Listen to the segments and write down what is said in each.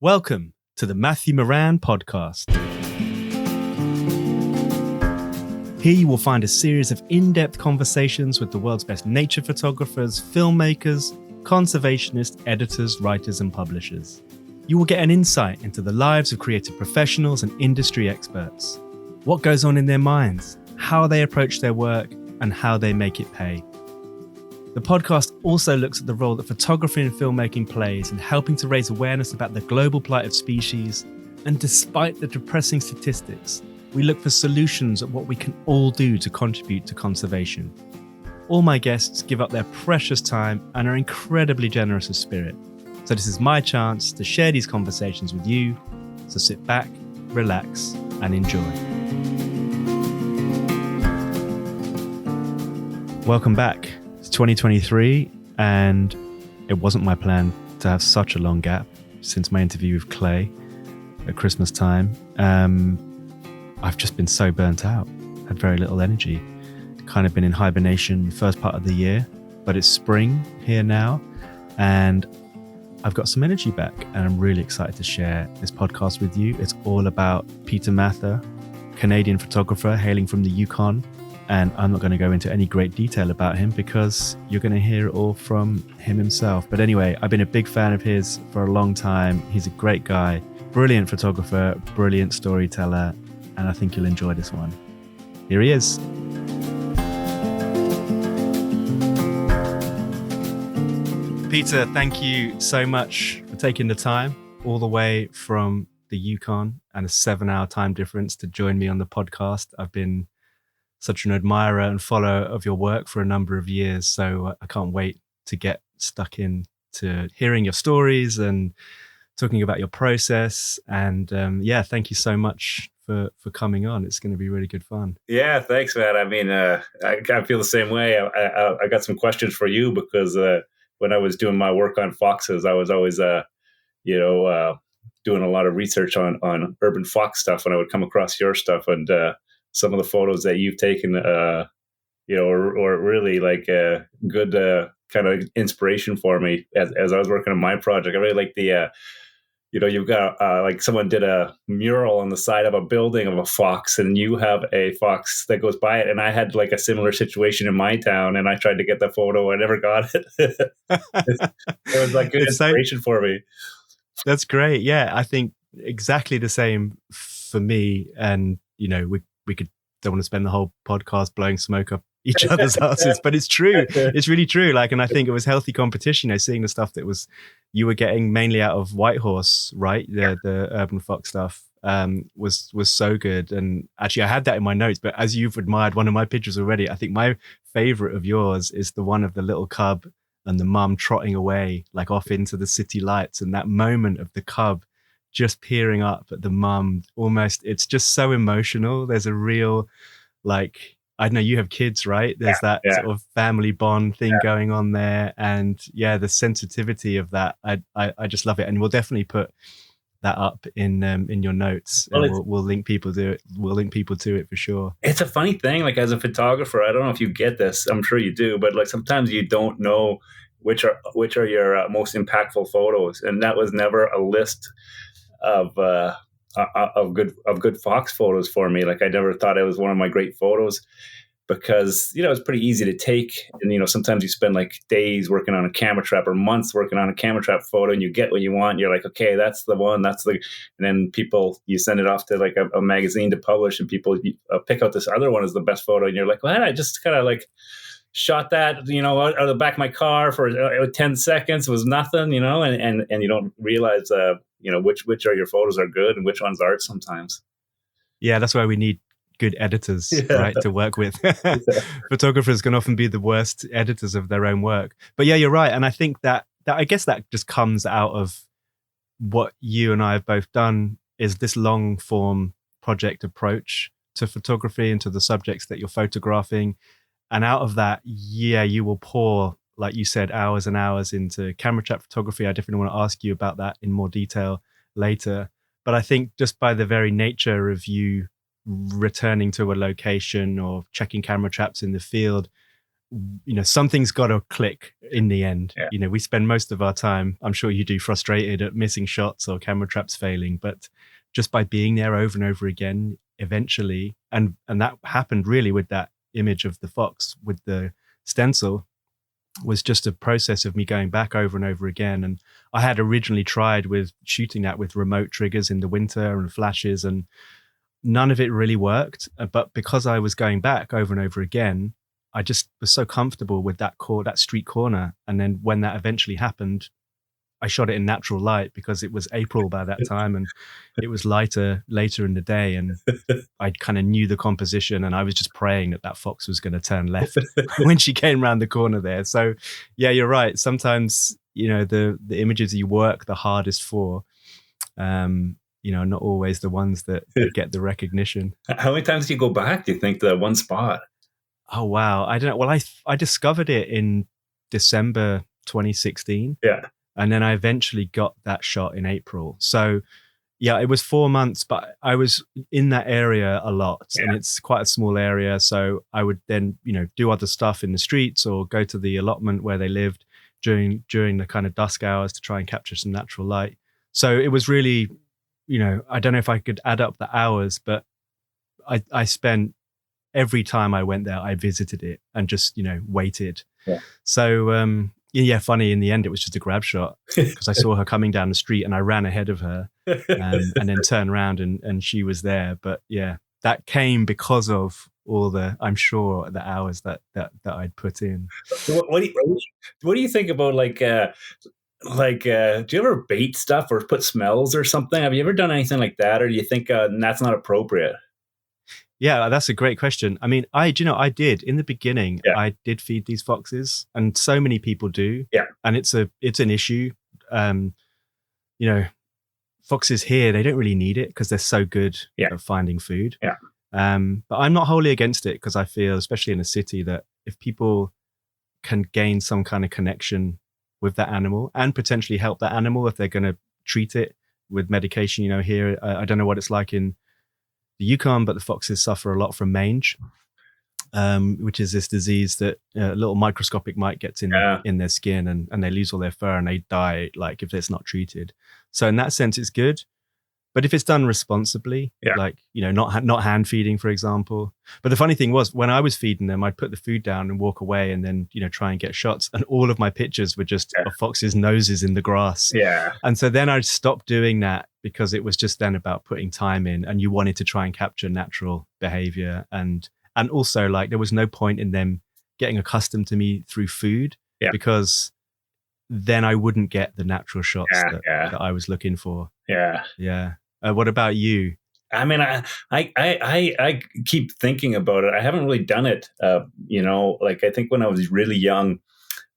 Welcome to the Matthew Moran podcast. Here you will find a series of in-depth conversations with the world's best nature photographers, filmmakers, conservationists, editors, writers, and publishers. You will get an insight into the lives of creative professionals and industry experts, what goes on in their minds, how they approach their work, and how they make it pay. The podcast also looks at the role that photography and filmmaking plays in helping to raise awareness about the global plight of species, and despite the depressing statistics, we look for solutions at what we can all do to contribute to conservation. All my guests give up their precious time and are incredibly generous of spirit. So this is my chance to share these conversations with you. So sit back, relax, and enjoy. Welcome back. It's 2023, and it wasn't my plan to have such a long gap since my interview with Clay at Christmas time. I've just been so burnt out, had very little energy, kind of been in hibernation the first part of the year, but it's spring here now, and I've got some energy back, and I'm really excited to share this podcast with you. It's all about Peter Mather, Canadian photographer hailing from the Yukon. And I'm not going to go into any great detail about him because you're going to hear it all from him himself. But anyway, I've been a big fan of his for a long time. He's a great guy, brilliant photographer, brilliant storyteller, and I think you'll enjoy this one. Here he is. Peter, thank you so much for taking the time all the way from the Yukon and a 7-hour time difference to join me on the podcast. I've been such an admirer and follower of your work for a number of years. So I can't wait to get stuck in to hearing your stories and talking about your process. And thank you so much for coming on. It's going to be really good fun. Yeah, thanks, man. I mean, I kind of feel the same way. I got some questions for you because when I was doing my work on foxes, I was always, doing a lot of research on urban fox stuff when I would come across your stuff. And some of the photos that you've taken, or really like good kind of inspiration for me as I was working on my project. I really like the, you've got like someone did a mural on the side of a building of a fox, and you have a fox that goes by it. And I had like a similar situation in my town, and I tried to get the photo. I never got it. It was like good inspiration for me. That's great. Yeah, I think exactly the same for me. And, we don't want to spend the whole podcast blowing smoke up each other's asses, but it's true. It's really true. And I think it was healthy competition, seeing the stuff that you were getting mainly out of Whitehorse, right? The urban fox stuff was so good. And actually I had that in my notes, but as you've admired one of my pictures already, I think my favorite of yours is the one of the little cub and the mum trotting away, like off into the city lights. And that moment of the cub just peering up at the mum, almost, it's just so emotional. There's a real, I know you have kids, right? There's that sort of family bond thing going on there. And the sensitivity of that, I just love it. And we'll definitely put that up in your notes. Well, and we'll link people to it. We'll link people to it for sure. It's a funny thing, as a photographer, I don't know if you get this, I'm sure you do, but sometimes you don't know which are your most impactful photos. And that was never a list of good fox photos for me. I never thought it was one of my great photos because it's pretty easy to take, and sometimes you spend days working on a camera trap or months working on a camera trap photo, and you get what you want. You're like, okay, that's the one, and then you send it off to a magazine to publish, and people pick out this other one as the best photo, and you're like, well, I just kind of shot that, out of the back of my car for 10 seconds. It was nothing, and you don't realize, which are your photos are good and which ones aren't sometimes. Yeah, that's why we need good editors, right, to work with. Photographers can often be the worst editors of their own work. But yeah, you're right. And I think that I guess that just comes out of what you and I have both done, is this long form project approach to photography and to the subjects that you're photographing. And out of that, you will pour, like you said, hours and hours into camera trap photography. I definitely want to ask you about that in more detail later. But I think just by the very nature of you returning to a location or checking camera traps in the field, something's got to click in the end. Yeah. We spend most of our time, I'm sure you do, frustrated at missing shots or camera traps failing, but just by being there over and over again, eventually, and that happened really with that image of the fox with the stencil, was just a process of me going back over and over again. And I had originally tried with shooting that with remote triggers in the winter and flashes, and none of it really worked. But because I was going back over and over again, I just was so comfortable with that street corner. And then when that eventually happened, I shot it in natural light because it was April by that time, and it was lighter later in the day, and I kind of knew the composition, and I was just praying that fox was going to turn left when she came around the corner there. So yeah, you're right. Sometimes, the images you work the hardest for, not always the ones that get the recognition. How many times do you go back, do you think, to that one spot? Oh, wow. I don't know. Well, I discovered it in December 2016. Yeah. And then I eventually got that shot in April. So yeah, it was 4 months, but I was in that area a lot. Yeah. And it's quite a small area. So I would then, do other stuff in the streets or go to the allotment where they lived during the kind of dusk hours to try and capture some natural light. So it was really, I don't know if I could add up the hours, but I spent every time I went there, I visited it and just, waited. Yeah. So, yeah, funny. In the end, it was just a grab shot because I saw her coming down the street and I ran ahead of her and then turned around and she was there. But yeah, that came because of all I'm sure, the hours that I'd put in. What do you think about do you ever bait stuff or put smells or something? Have you ever done anything like that? Or do you think that's not appropriate? Yeah, that's a great question. I mean, I did in the beginning. Yeah. I did feed these foxes, and so many people do. Yeah, and it's an issue. Foxes here, they don't really need it because they're so good at finding food. Yeah. But I'm not wholly against it because I feel, especially in a city, that if people can gain some kind of connection with that animal and potentially help that animal if they're going to treat it with medication, here I don't know what it's like in the Yukon, but the foxes suffer a lot from mange, which is this disease that a little microscopic mite gets in their skin and they lose all their fur and they die if it's not treated. So in that sense, it's good. But if it's done responsibly, not hand feeding, for example. But the funny thing was, when I was feeding them, I'd put the food down and walk away and then, try and get shots. And all of my pictures were just of foxes' noses in the grass. Yeah. And so then I stopped doing that because it was just then about putting time in and you wanted to try and capture natural behavior. And also there was no point in them getting accustomed to me through food because then I wouldn't get the natural shots that I was looking for. Yeah. Yeah. What about you? I mean, I keep thinking about it. I haven't really done it. I think when I was really young,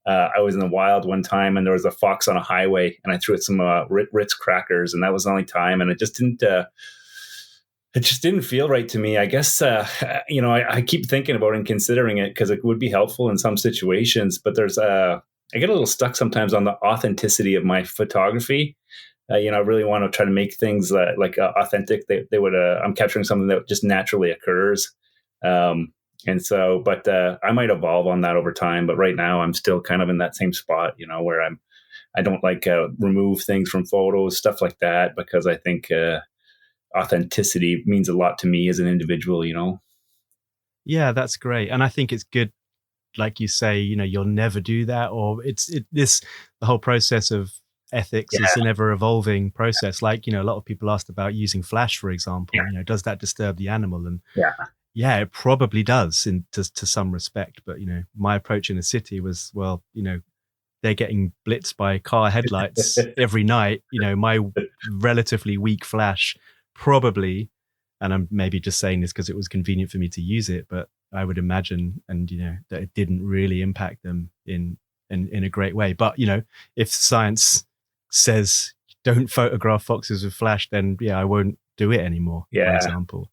I was in the wild one time and there was a fox on a highway and I threw it some Ritz crackers and that was the only time. And it just didn't feel right to me. I guess, I keep thinking about it and considering it because it would be helpful in some situations, but I get a little stuck sometimes on the authenticity of my photography. I really want to try to make things authentic. I'm capturing something that just naturally occurs. And so, but I might evolve on that over time. But right now I'm still kind of in that same spot, where I don't remove things from photos, stuff like that, because I think authenticity means a lot to me as an individual, Yeah, that's great. And I think it's good. Like you say, you'll never do that, or the whole process of ethics is an ever evolving process. A lot of people asked about using flash, for example. Does that disturb the animal? And it probably does to some respect. But my approach in the city was, they're getting blitzed by car headlights every night. My relatively weak flash probably, and I'm maybe just saying this because it was convenient for me to use it, but I would imagine, and that it didn't really impact them in a great way. But if science says don't photograph foxes with flash, then I won't do it anymore. For example,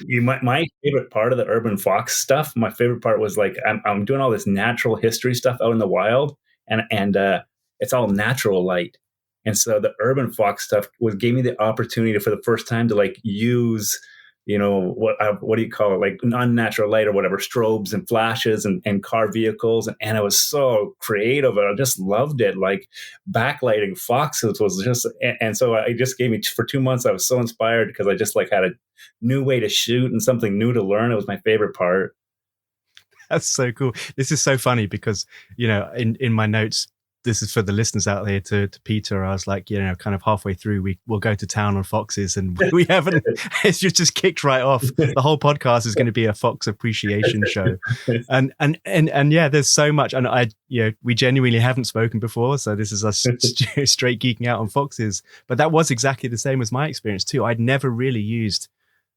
my favorite part of the urban fox stuff, my favorite part was I'm doing all this natural history stuff out in the wild, and it's all natural light, and so the urban fox stuff gave me the opportunity for the first time to use what do you call it, like unnatural light or whatever, strobes and flashes and car vehicles, and it was so creative. I just loved it. Like backlighting foxes was just, and so I just gave me for 2 months. I was so inspired because I just like had a new way to shoot and something new to learn. It was my favorite part. That's so cool. This is so funny because, in my notes, this is for the listeners out there to Peter. I was like, kind of halfway through, we'll go to town on foxes, and we haven't, it's just kicked right off. The whole podcast is going to be a fox appreciation show. And yeah, there's so much. And we genuinely haven't spoken before. So this is us straight geeking out on foxes. But that was exactly the same as my experience too. I'd never really used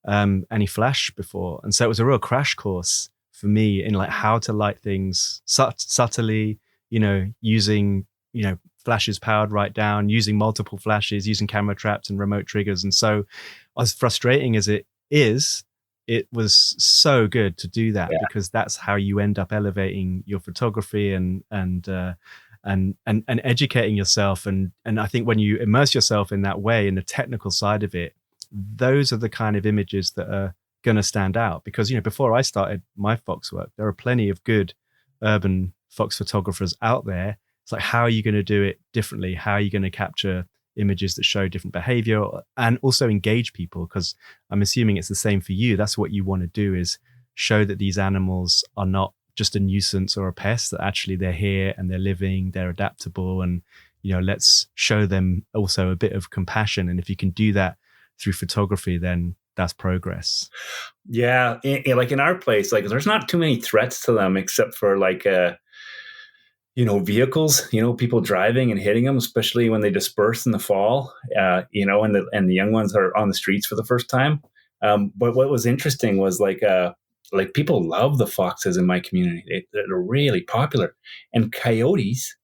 any flash before. And so it was a real crash course for me in like how to light things subtly, using, flashes powered right down, using multiple flashes, using camera traps and remote triggers. And so as frustrating as it is, it was so good to do that, because that's how you end up elevating your photography and educating yourself. And I think when you immerse yourself in that way, in the technical side of it, those are the kind of images that are going to stand out. Because, before I started my fox work, there are plenty of good urban fox photographers out there. It's like, how are you going to do it differently? How are you going to capture images that show different behavior and also engage people? Because I'm assuming it's the same for you. That's what you want to do, is show that these animals are not just a nuisance or a pest, that actually they're here and they're living, they're adaptable, and let's show them also a bit of compassion. And if you can do that through photography, then that's progress. Yeah, like in our place, like there's not too many threats to them except for like vehicles, people driving and hitting them, especially when they disperse in the fall, and the young ones are on the streets for the first time. But what was interesting was like people love the foxes in my community. They're really popular, and coyotes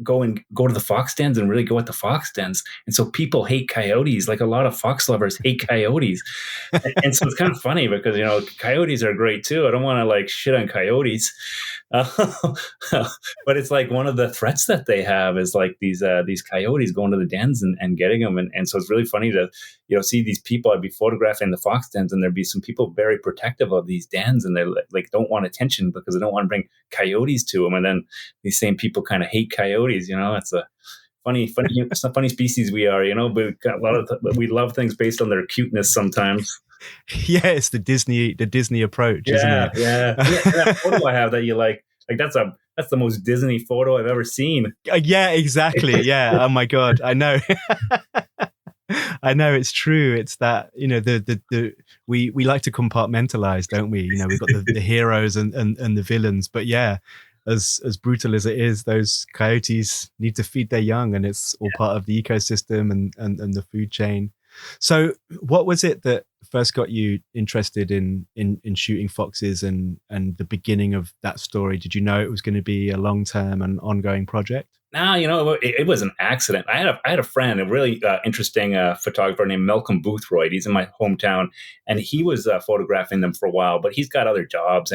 go to the fox dens and really go at the fox dens. And so people hate coyotes. Like a lot of fox lovers hate coyotes. And so it's kind of funny because, coyotes are great too. I don't want to like shit on coyotes. But it's like one of the threats that they have is like these coyotes going to the dens and getting them. And so it's really funny to, see these people. I'd be photographing the fox dens, and there'd be some people very protective of these dens, and they like don't want attention because they don't want to bring coyotes to them. And then these same people kind of hate coyotes. It's a funny species we are. But we've got we love things based on their cuteness sometimes. Yeah, it's the Disney approach, isn't it? Yeah. That photo I have that you like that's the most Disney photo I've ever seen. Yeah, exactly. Yeah. Oh my God, I know. I know, it's true. It's that, we like to compartmentalize, don't we? We've got the heroes and the villains, but yeah, as brutal as it is, those coyotes need to feed their young, and it's all part of the ecosystem and the food chain. So what was it that first got you interested in shooting foxes and the beginning of that story? Did you know it was going to be a long-term and ongoing project? No, it was an accident. I had a friend, a really interesting photographer named Malcolm Boothroyd. He's in my hometown, and he was photographing them for a while, but he's got other jobs,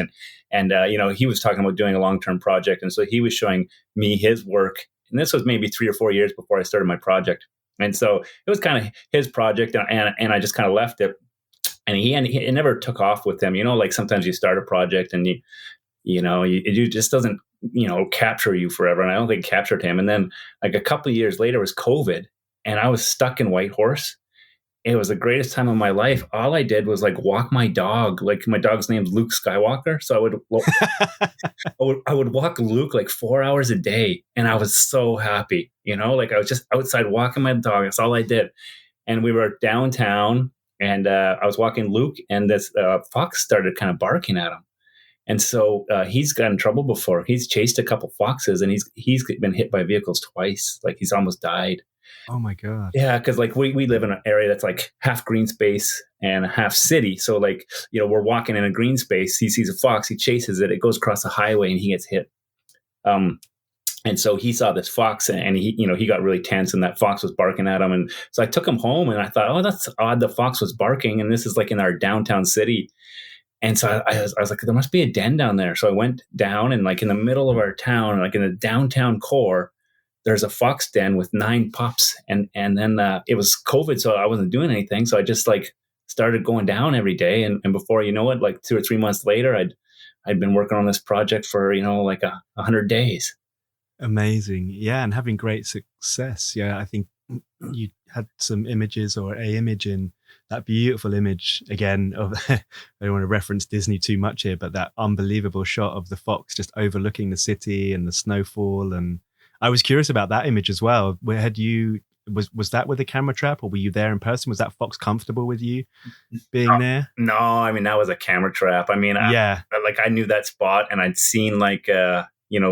and he was talking about doing a long-term project, and so he was showing me his work, and this was maybe 3 or 4 years before I started my project, and so it was kind of his project, and I just kind of left it, and it never took off with him. Like sometimes you start a project and it just doesn't capture you forever. And I don't think it captured him. And then like a couple of years later was COVID, and I was stuck in Whitehorse. It was the greatest time of my life. All I did was like walk my dog. Like my dog's name's Luke Skywalker. So I would walk Luke like 4 hours a day. And I was so happy, like I was just outside walking my dog. That's all I did. And we were downtown, and I was walking Luke, and this fox started kind of barking at him. And so he's got in trouble before. He's chased a couple foxes, and he's been hit by vehicles twice. Like he's almost died. Oh my God. Yeah, because like we live in an area that's like half green space and half city. So like, we're walking in a green space. He sees a fox, he chases it, it goes across the highway, and he gets hit. And so he saw this fox, and he got really tense, and that fox was barking at him. And so I took him home, and I thought, oh, that's odd. The fox was barking, and this is like in our downtown city. And so I was like, there must be a den down there. So I went down, and like in the middle of our town, like in the downtown core, there's a fox den with 9 pups. And then it was COVID, so I wasn't doing anything. So I just like started going down every day. And before you know it, like 2 or 3 months later, I'd been working on this project for, like 100 days. Amazing. Yeah. And having great success. Yeah. I think you had some images or a image in that beautiful image again of, I don't want to reference Disney too much here, but that unbelievable shot of the fox just overlooking the city and the snowfall. And I was curious about that image as well. Where had you, was that with a camera trap, or were you there in person? Was that fox comfortable with you being there? No, I mean, that was a camera trap. I mean, Yeah. I knew that spot, and I'd seen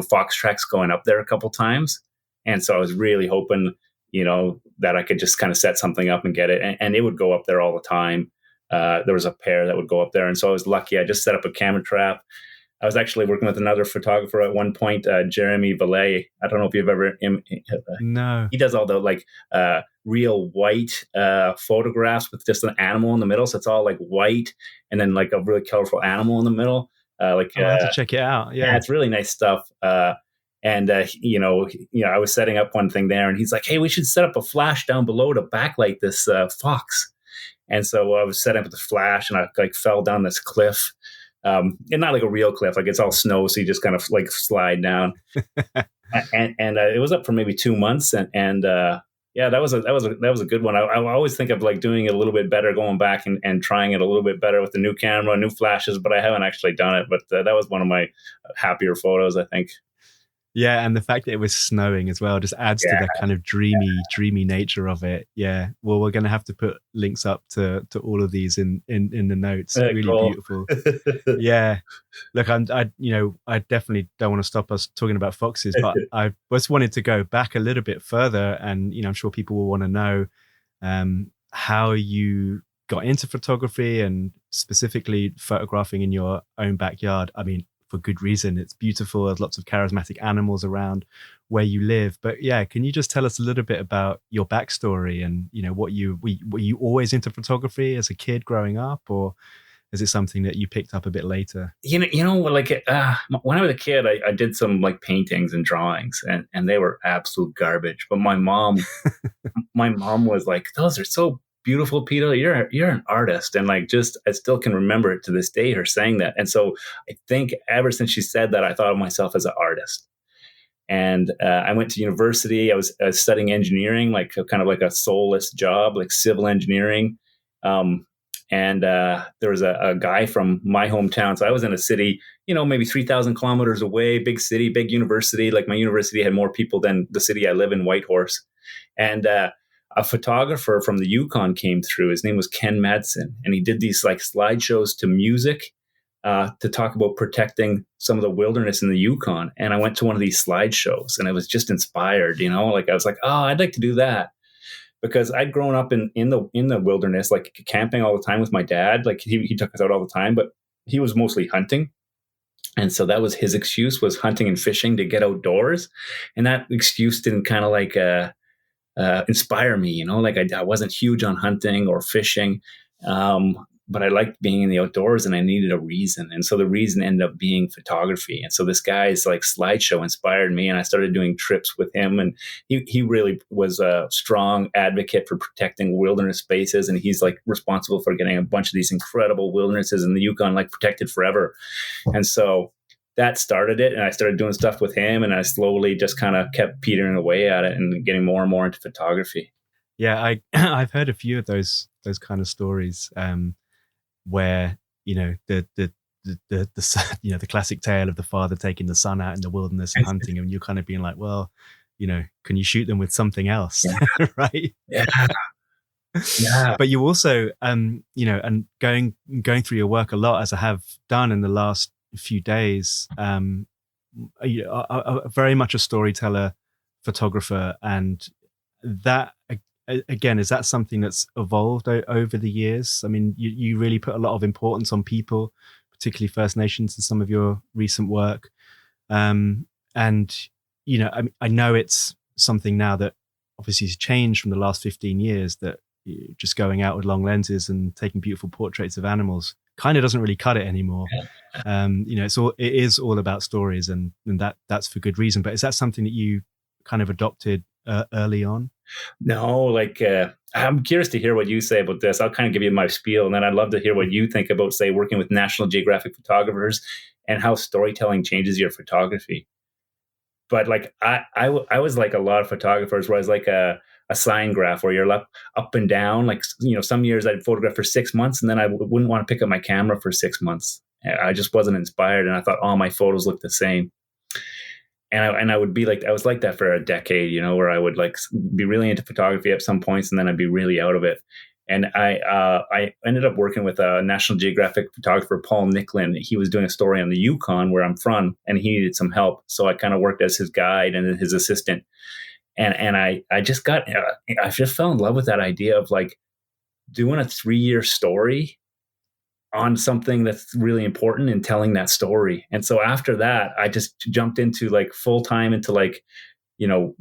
fox tracks going up there a couple times. And so I was really hoping, that I could just kind of set something up and get it. And it would go up there all the time. There was a pair that would go up there. And so I was lucky. I just set up a camera trap. I was actually working with another photographer at one point, Jeremy Valet. I don't know if you've ever. No. He does all the real white photographs with just an animal in the middle. So it's all like white and then like a really colorful animal in the middle. I'll have to check it out. Yeah, it's really nice stuff. I was setting up one thing there, and he's like, "Hey, we should set up a flash down below to backlight this fox." And so I was setting up the flash, and I fell down this cliff. And not like a real cliff, like it's all snow, so you just kind of slide down. and it was up for maybe 2 months, and that was a good one. I always think of doing it a little bit better, going back and trying it a little bit better with the new camera, new flashes, but I haven't actually done it. But that was one of my happier photos, I think. Yeah, and the fact that it was snowing as well just adds to that kind of dreamy nature of it. Yeah. Well, we're going to have to put links up to all of these in the notes. Really cool. Beautiful. Yeah. Look, I definitely don't want to stop us talking about foxes, but I just wanted to go back a little bit further, and I'm sure people will want to know how you got into photography and specifically photographing in your own backyard. I mean, for good reason. It's beautiful. There's lots of charismatic animals around where you live. But yeah, can you just tell us a little bit about your backstory and, were you always into photography as a kid growing up, or is it something that you picked up a bit later? When I was a kid, I did some paintings and drawings, and they were absolute garbage. But my mom was like, "Those are so beautiful, Peter. You're an artist." And I still can remember it to this day, her saying that. And so I think ever since she said that, I thought of myself as an artist. And I went to university. I was studying engineering, kind of like a soulless job, like civil engineering. And there was a guy from my hometown. So I was in a city, maybe 3,000 kilometers away, big city, big university. Like my university had more people than the city I live in, Whitehorse. And a photographer from the Yukon came through. His name was Ken Madsen, and he did these slideshows to music to talk about protecting some of the wilderness in the Yukon. And I went to one of these slideshows, and I was just inspired. I was like, oh, I'd like to do that, because I'd grown up in the wilderness, camping all the time with my dad. He took us out all the time, but he was mostly hunting. And so that was his excuse, was hunting and fishing to get outdoors. And that excuse didn't kind of inspire me, I wasn't huge on hunting or fishing, but I liked being in the outdoors, and I needed a reason. And so the reason ended up being photography. And so this guy's slideshow inspired me, and I started doing trips with him. And he really was a strong advocate for protecting wilderness spaces. And he's responsible for getting a bunch of these incredible wildernesses in the Yukon protected forever. And so that started it, and I started doing stuff with him, and I slowly just kind of kept petering away at it and getting more and more into photography. Yeah, I've heard a few of those kind of stories where the classic tale of the father taking the son out in the wilderness and hunting, and you're kind of being like, well, can you shoot them with something else? Yeah. Right? Yeah. Yeah. But you also, and going through your work a lot, as I have done in the last few days, very much a storyteller, photographer, and that again, is that something that's evolved over the years? I mean, you really put a lot of importance on people, particularly First Nations, in some of your recent work, and I know it's something now that obviously has changed from the last 15 years, that just going out with long lenses and taking beautiful portraits of animals kind of doesn't really cut it anymore. It is all about stories, and that's for good reason. But is that something that you kind of adopted early on? No, I'm curious to hear what you say about this. I'll kind of give you my spiel, and then I'd love to hear what you think about, say, working with National Geographic photographers and how storytelling changes your photography. But like I was like a lot of photographers where I was like a sign graph where you're up and down. Like, you know, some years I'd photograph for 6 months and then I wouldn't want to pick up my camera for 6 months. I just wasn't inspired, and I thought all my photos looked the same. And I would be like, I was like that for a decade, you know, where I would like be really into photography at some points and then I'd be really out of it. And I ended up working with a National Geographic photographer, Paul Nicklin. He was doing a story on the Yukon where I'm from, and he needed some help. So I kind of worked as his guide and his assistant. And I just I just fell in love with that idea of like doing a 3-year story on something that's really important and telling that story. And so after that, I just jumped into like full time into like, you know,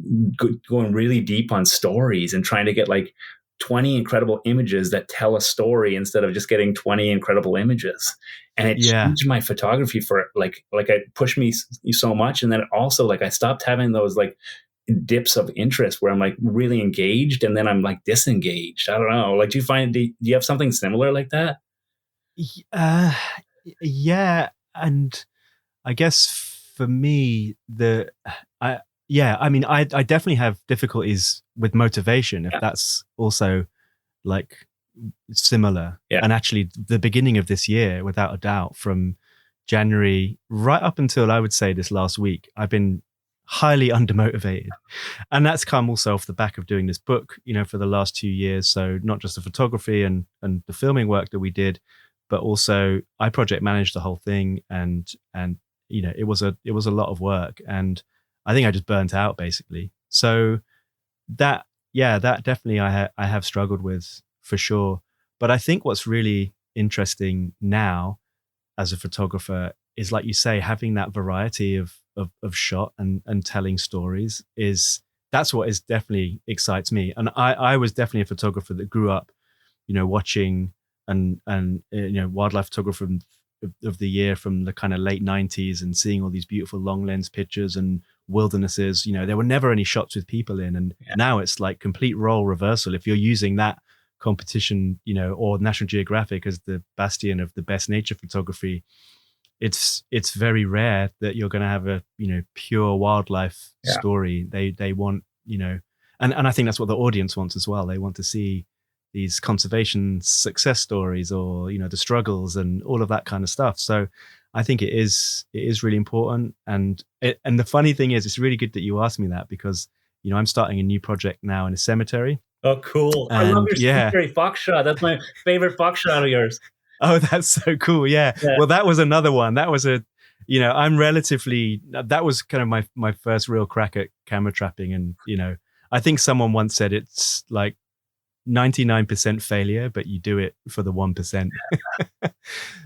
going really deep on stories and trying to get like 20 incredible images that tell a story instead of just getting 20 incredible images. And it changed my photography for like it pushed me so much. And then also like I stopped having those like dips of interest where I'm like really engaged and then I'm like disengaged. I don't know. Like, do you have something similar like that? Uh, yeah, and I guess for me, I mean, I definitely have difficulties with motivation, if that's also like similar. Yeah. And actually, the beginning of this year, without a doubt, from January right up until I would say this last week, I've been highly undermotivated, and that's come also off the back of doing this book, you know, for the last 2 years. So not just the photography and the filming work that we did, but also I project managed the whole thing, and you know, it was a lot of work, and I think I just burnt out basically. So that definitely I have struggled with for sure. But I think what's really interesting now as a photographer is, like you say, having that variety of shot and telling stories that's what is definitely excites me. And I was definitely a photographer that grew up, you know, watching and you know, wildlife photographer of the year from the kind of late 90s and seeing all these beautiful long lens pictures and wildernesses. You know, there were never any shots with people in, and now it's like complete role reversal. If you're using that competition, you know, or National Geographic as the bastion of the best nature photography, it's very rare that you're going to have a, you know, pure wildlife story. They want, you know, and I think that's what the audience wants as well. They want to see these conservation success stories, or, you know, the struggles and all of that kind of stuff. So I think it is really important. And the funny thing is, it's really good that you asked me that, because, you know, I'm starting a new project now in a cemetery. Oh, cool. And I love your cemetery fox shot. That's my favorite fox shot of yours. Oh, that's so cool. Yeah. Well, that was another one. That was you know, that was kind of my first real crack at camera trapping. And, you know, I think someone once said it's like 99% failure, but you do it for the 1%.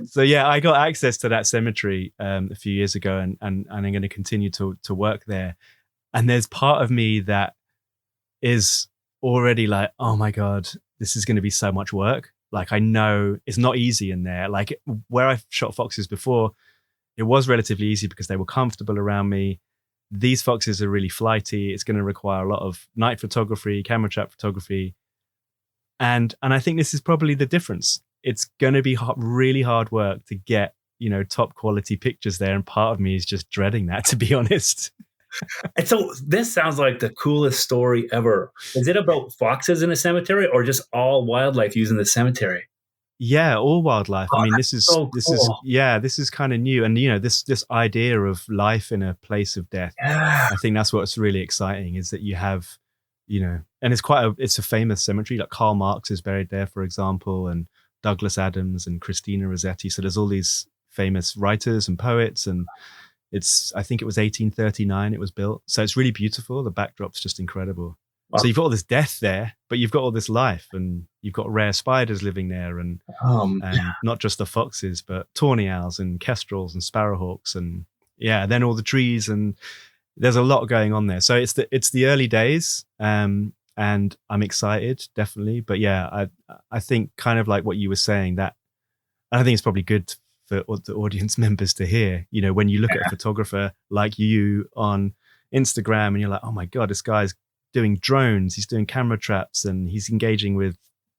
So yeah, I got access to that cemetery a few years ago, and I'm going to continue to work there. And there's part of me that is already like, oh my God, this is going to be so much work. Like, I know it's not easy in there. Like, where I've shot foxes before, it was relatively easy because they were comfortable around me. These foxes are really flighty. It's going to require a lot of night photography, camera trap photography. And I think this is probably the difference. It's going to be really hard work to get, you know, top quality pictures there. And part of me is just dreading that, to be honest. And so this sounds like the coolest story ever. Is it about foxes in a cemetery, or just all wildlife using the cemetery? Yeah, all wildlife. Oh, I mean, this is kind of new. And, you know, this idea of life in a place of death. Yeah. I think that's what's really exciting, is that you have, you know, and it's a famous cemetery. Like Karl Marx is buried there, for example, and Douglas Adams and Christina Rossetti. So there's all these famous writers and poets, and I think it was 1839 it was built. So it's really beautiful. The backdrop's just incredible. Wow. So you've got all this death there, but you've got all this life, and you've got rare spiders living there, and not just the foxes, but tawny owls and kestrels and sparrowhawks, and then all the trees, and there's a lot going on there. So it's the early days, and I'm excited, definitely. But yeah, I think kind of like what you were saying, that I think it's probably good for the audience members to hear, you know, when you look at a photographer like you on Instagram and you're like, oh my God, this guy's doing drones, he's doing camera traps, and he's engaging with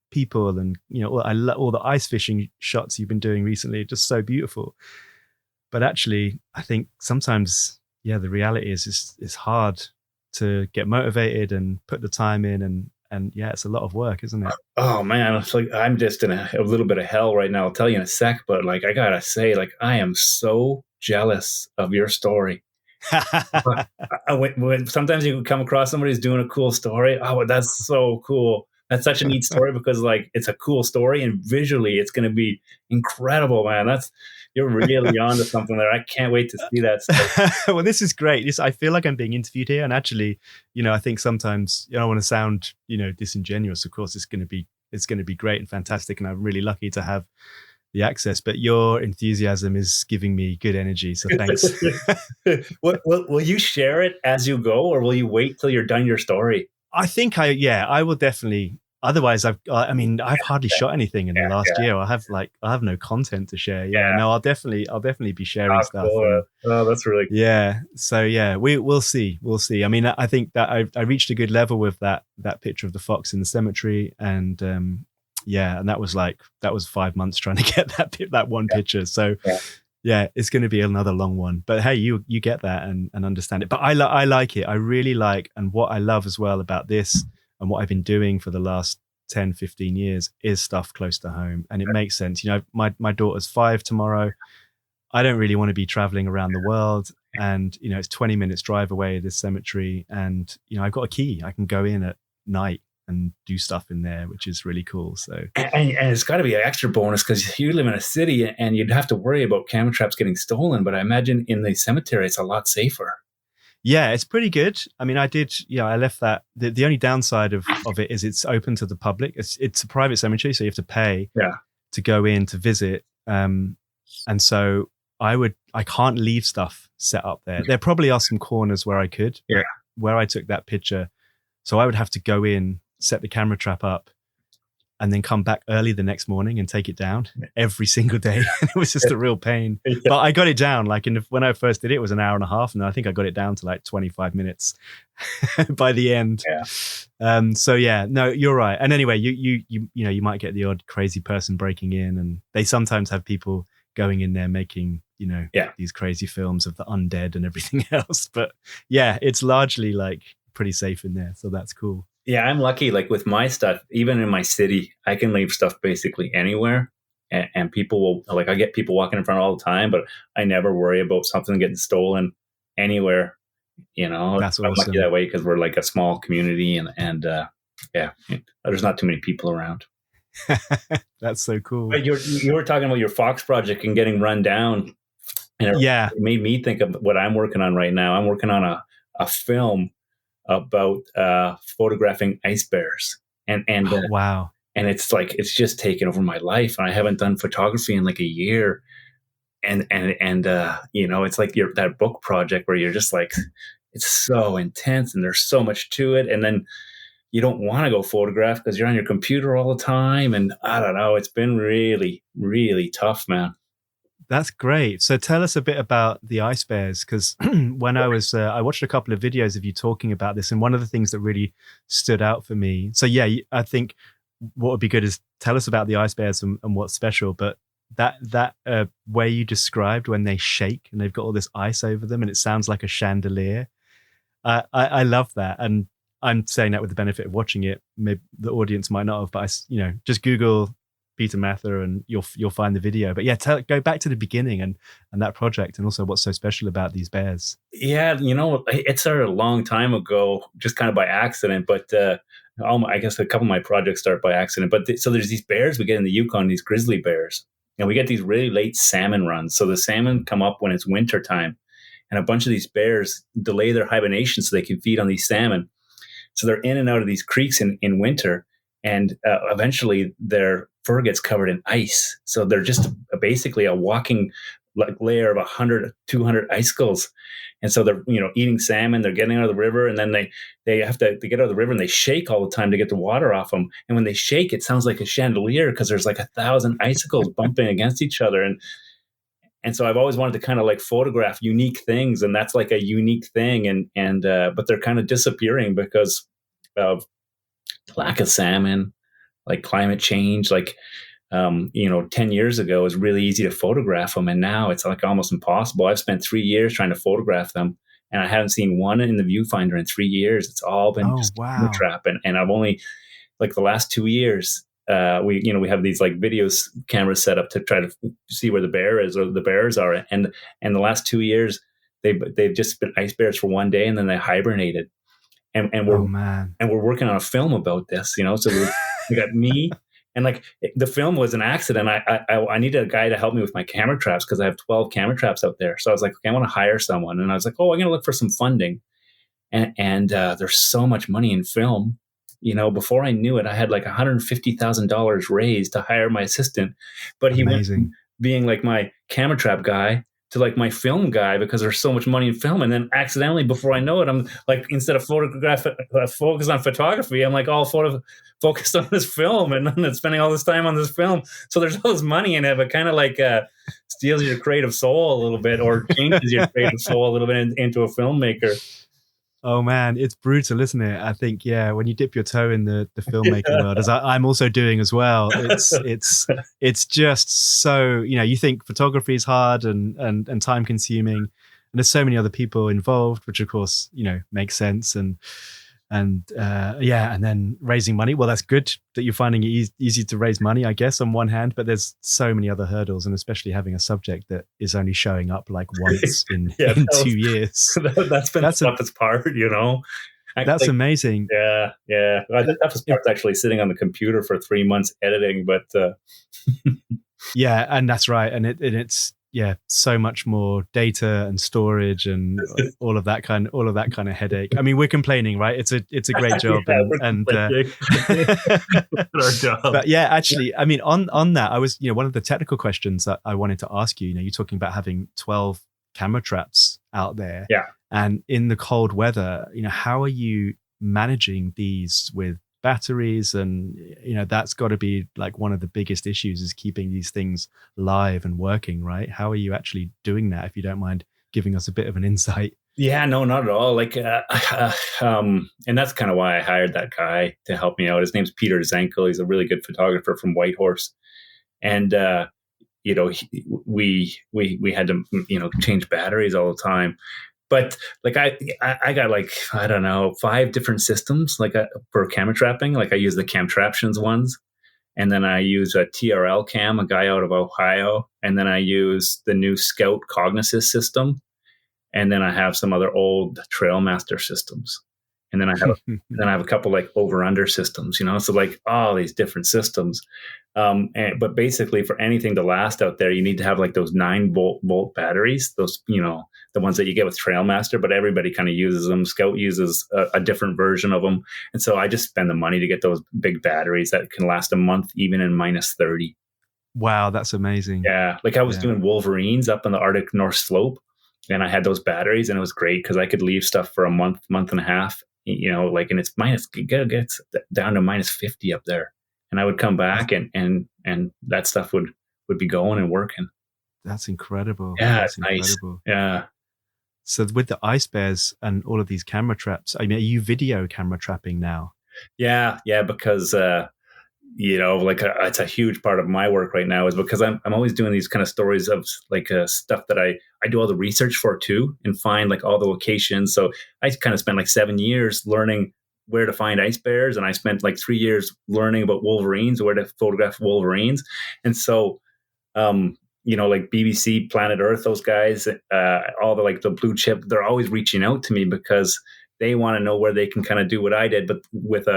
people, and all the ice fishing shots you've been doing recently are just so beautiful. But actually, I think sometimes, the reality is it's hard to get motivated and put the time in, and it's a lot of work, isn't it? Oh man, it's like I'm just in a little bit of hell right now. I'll tell you in a sec, but like I gotta say, like I am so jealous of your story. When sometimes you come across somebody who's doing a cool story, oh, that's so cool. That's such a neat story because like it's a cool story and visually it's going to be incredible, man. You're really onto something there. I can't wait to see that stuff. Well, this is great. I feel like I'm being interviewed here, and actually, I think sometimes I don't want to sound, disingenuous. Of course, it's going to be great and fantastic, and I'm really lucky to have the access. But your enthusiasm is giving me good energy, so thanks. Will you share it as you go, or will you wait till you're done your story? I think I will definitely. Otherwise, I've hardly shot anything in the last year. I have no content to share. No, I'll definitely be sharing stuff. Cool. That's really cool. Yeah. So we'll see. I mean, I think that I reached a good level with that picture of the fox in the cemetery, and and that was 5 months trying to get that one picture. So it's going to be another long one. But hey, you get that and understand it. But I like it. I really like, and what I love as well about this and what I've been doing for the last 10, 15 years is stuff close to home. And it makes sense. My daughter's 5 tomorrow. I don't really want to be traveling around the world. And, it's 20 minutes drive away, this cemetery. And, I've got a key. I can go in at night and do stuff in there, which is really cool. So, and it's got to be an extra bonus because you live in a city and you'd have to worry about camera traps getting stolen. But I imagine in the cemetery, it's a lot safer. Yeah, it's pretty good. I mean, I left that. The only downside of it is it's open to the public. It's a private cemetery, so you have to pay to go in to visit. And so I can't leave stuff set up there. There probably are some corners where I could, but where I took that picture, so I would have to go in, set the camera trap up, and then come back early the next morning and take it down every single day. It was just a real pain. But I got it down. Like when I first did it, it was an hour and a half, and I think I got it down to like 25 minutes by the end. No, you're right. And anyway, you might get the odd crazy person breaking in, and they sometimes have people going in there making these crazy films of the undead and everything else. But it's largely like pretty safe in there, so that's cool. Yeah, I'm lucky. Like with my stuff, even in my city, I can leave stuff basically anywhere, and people will I get people walking in front all the time, but I never worry about something getting stolen anywhere. That's awesome. I'm lucky that way because we're like a small community, and there's not too many people around. That's so cool. But you were talking about your Fox project and getting run down, and it made me think of what I'm working on right now. I'm working on a film about photographing ice bears, and wow, and it's just taken over my life, and I haven't done photography in like a year, and it's like that book project where you're just like, it's so intense and there's so much to it, and then you don't want to go photograph because you're on your computer all the time, and I don't know, it's been really, really tough, man. That's great. So tell us a bit about the ice bears, because when I watched a couple of videos of you talking about this, and one of the things that really stood out for me. So I think what would be good is tell us about the ice bears and what's special. But that way you described when they shake and they've got all this ice over them and it sounds like a chandelier. I love that, and I'm saying that with the benefit of watching it. Maybe the audience might not have, but just Google Peter Mather and you'll find the video. But go back to the beginning and that project, and also what's so special about these bears. Yeah, it started a long time ago, just kind of by accident. But I guess a couple of my projects start by accident. But so there's these bears we get in the Yukon, these grizzly bears, and we get these really late salmon runs. So the salmon come up when it's winter time, and a bunch of these bears delay their hibernation so they can feed on these salmon. So they're in and out of these creeks in winter. And eventually their fur gets covered in ice. So they're just basically a walking layer of 100, 200 icicles. And so they're, eating salmon, they're getting out of the river, and then they have to get out of the river, and they shake all the time to get the water off them. And when they shake, it sounds like a chandelier because there's like 1,000 icicles bumping against each other. And so I've always wanted to kind of like photograph unique things, and that's like a unique thing. And but they're kind of disappearing because of lack of salmon, like climate change, like 10 years ago it was really easy to photograph them, and now it's like almost impossible. I've spent 3 years trying to photograph them, and I haven't seen one in the viewfinder in 3 years. It's all been Oh, just camera wow. trap, and I've only like the last 2 years. We have these like cameras set up to try to see where the bear is or the bears are, and the last 2 years they've just been ice bears for one day and then they hibernated, and Oh, we're man. working on a film about this, so we got me. And like the film was an accident. I needed a guy to help me with my camera traps because I have 12 camera traps out there. So I was like, okay, I want to hire someone. And I was like, oh, I'm going to look for some funding. And there's so much money in film. Before I knew it, I had like $150,000 raised to hire my assistant. But he went from Amazing. being like my camera trap guy to like my film guy because there's so much money in film. And then accidentally, before I know it, I'm like, instead of focus on photography, I'm like all focused on this film, and then spending all this time on this film. So there's all this money in it, but kind of like steals your creative soul a little bit, or changes your creative soul a little bit into a filmmaker. Oh, man, it's brutal, isn't it? I think, yeah, when you dip your toe in the filmmaking world, as I'm also doing as well, it's just so, you think photography is hard and time consuming, and there's so many other people involved, which of course, makes sense. And then raising money. Well, that's good that you're finding it easy to raise money, I guess, on one hand, but there's so many other hurdles, and especially having a subject that is only showing up like once in 2 years. That's been the toughest part, That's amazing. Yeah. The toughest part's actually sitting on the computer for 3 months editing, but yeah, and that's right. And it's so much more data and storage and all of that kind of headache. I mean, we're complaining, right? It's a great job, our job. But yeah, actually, I mean, on that, I was, one of the technical questions that I wanted to ask you. You're talking about having 12 camera traps out there, and in the cold weather, how are you managing these with batteries? And that's got to be like one of the biggest issues, is keeping these things live and working, right? How are you actually doing that, if you don't mind giving us a bit of an insight? Yeah, no, not at all. Like, and that's kind of why I hired that guy to help me out. His name's Peter Zenkel. He's a really good photographer from Whitehorse, and we had to change batteries all the time. But like I got like, I don't know, 5 different systems like for camera trapping. Like I use the Camtraptions ones, and then I use a TRL Cam, a guy out of Ohio, and then I use the new Scout Cognisys system, and then I have some other old Trailmaster systems, and then I have a couple like over under systems, so like all these different systems. But basically, for anything to last out there, you need to have like those 9-volt batteries, those, the ones that you get with Trailmaster, but everybody kind of uses them. Scout uses a different version of them. And so I just spend the money to get those big batteries that can last a month, even in -30. Wow, that's amazing. Yeah. Like I was doing Wolverines up in the Arctic North Slope, and I had those batteries, and it was great because I could leave stuff for a month and a half, and it's it gets down to -50 up there. And I would come back and that stuff would be going and working. That's incredible. Yeah, that's incredible. Nice. Yeah. So with the ice bears and all of these camera traps, I mean, are you video camera trapping now? Yeah, because it's a huge part of my work right now, is because I'm always doing these kind of stories of like stuff that I do all the research for too, and find like all the locations. So I kind of spent like 7 years learning where to find ice bears, and I spent like 3 years learning about wolverines, where to photograph wolverines. And so like BBC, Planet Earth, those guys, all the blue chip, they're always reaching out to me because they want to know where they can kind of do what I did, but with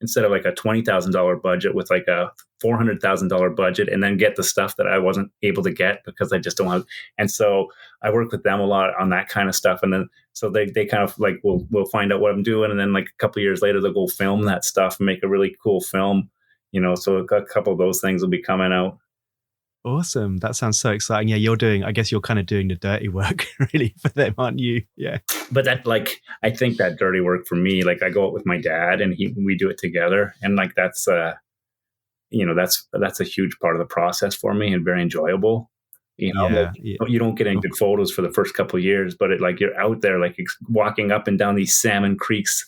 instead of like a $20,000 budget, with like a $400,000 budget, and then get the stuff that I wasn't able to get because I just don't have. And so I work with them a lot on that kind of stuff. And then, so they kind of like, we'll find out what I'm doing. And then like a couple of years later, they'll go film that stuff and make a really cool film, so a couple of those things will be coming out. Awesome. That sounds so exciting. Yeah, I guess you're kind of doing the dirty work really for them, aren't you? Yeah. But that, like, I think that dirty work for me, like I go out with my dad and we do it together. And like, that's a huge part of the process for me and very enjoyable. Yeah. Yeah. You don't get any Of good photos for the first couple of years, but like you're out there, like walking up and down these salmon creeks,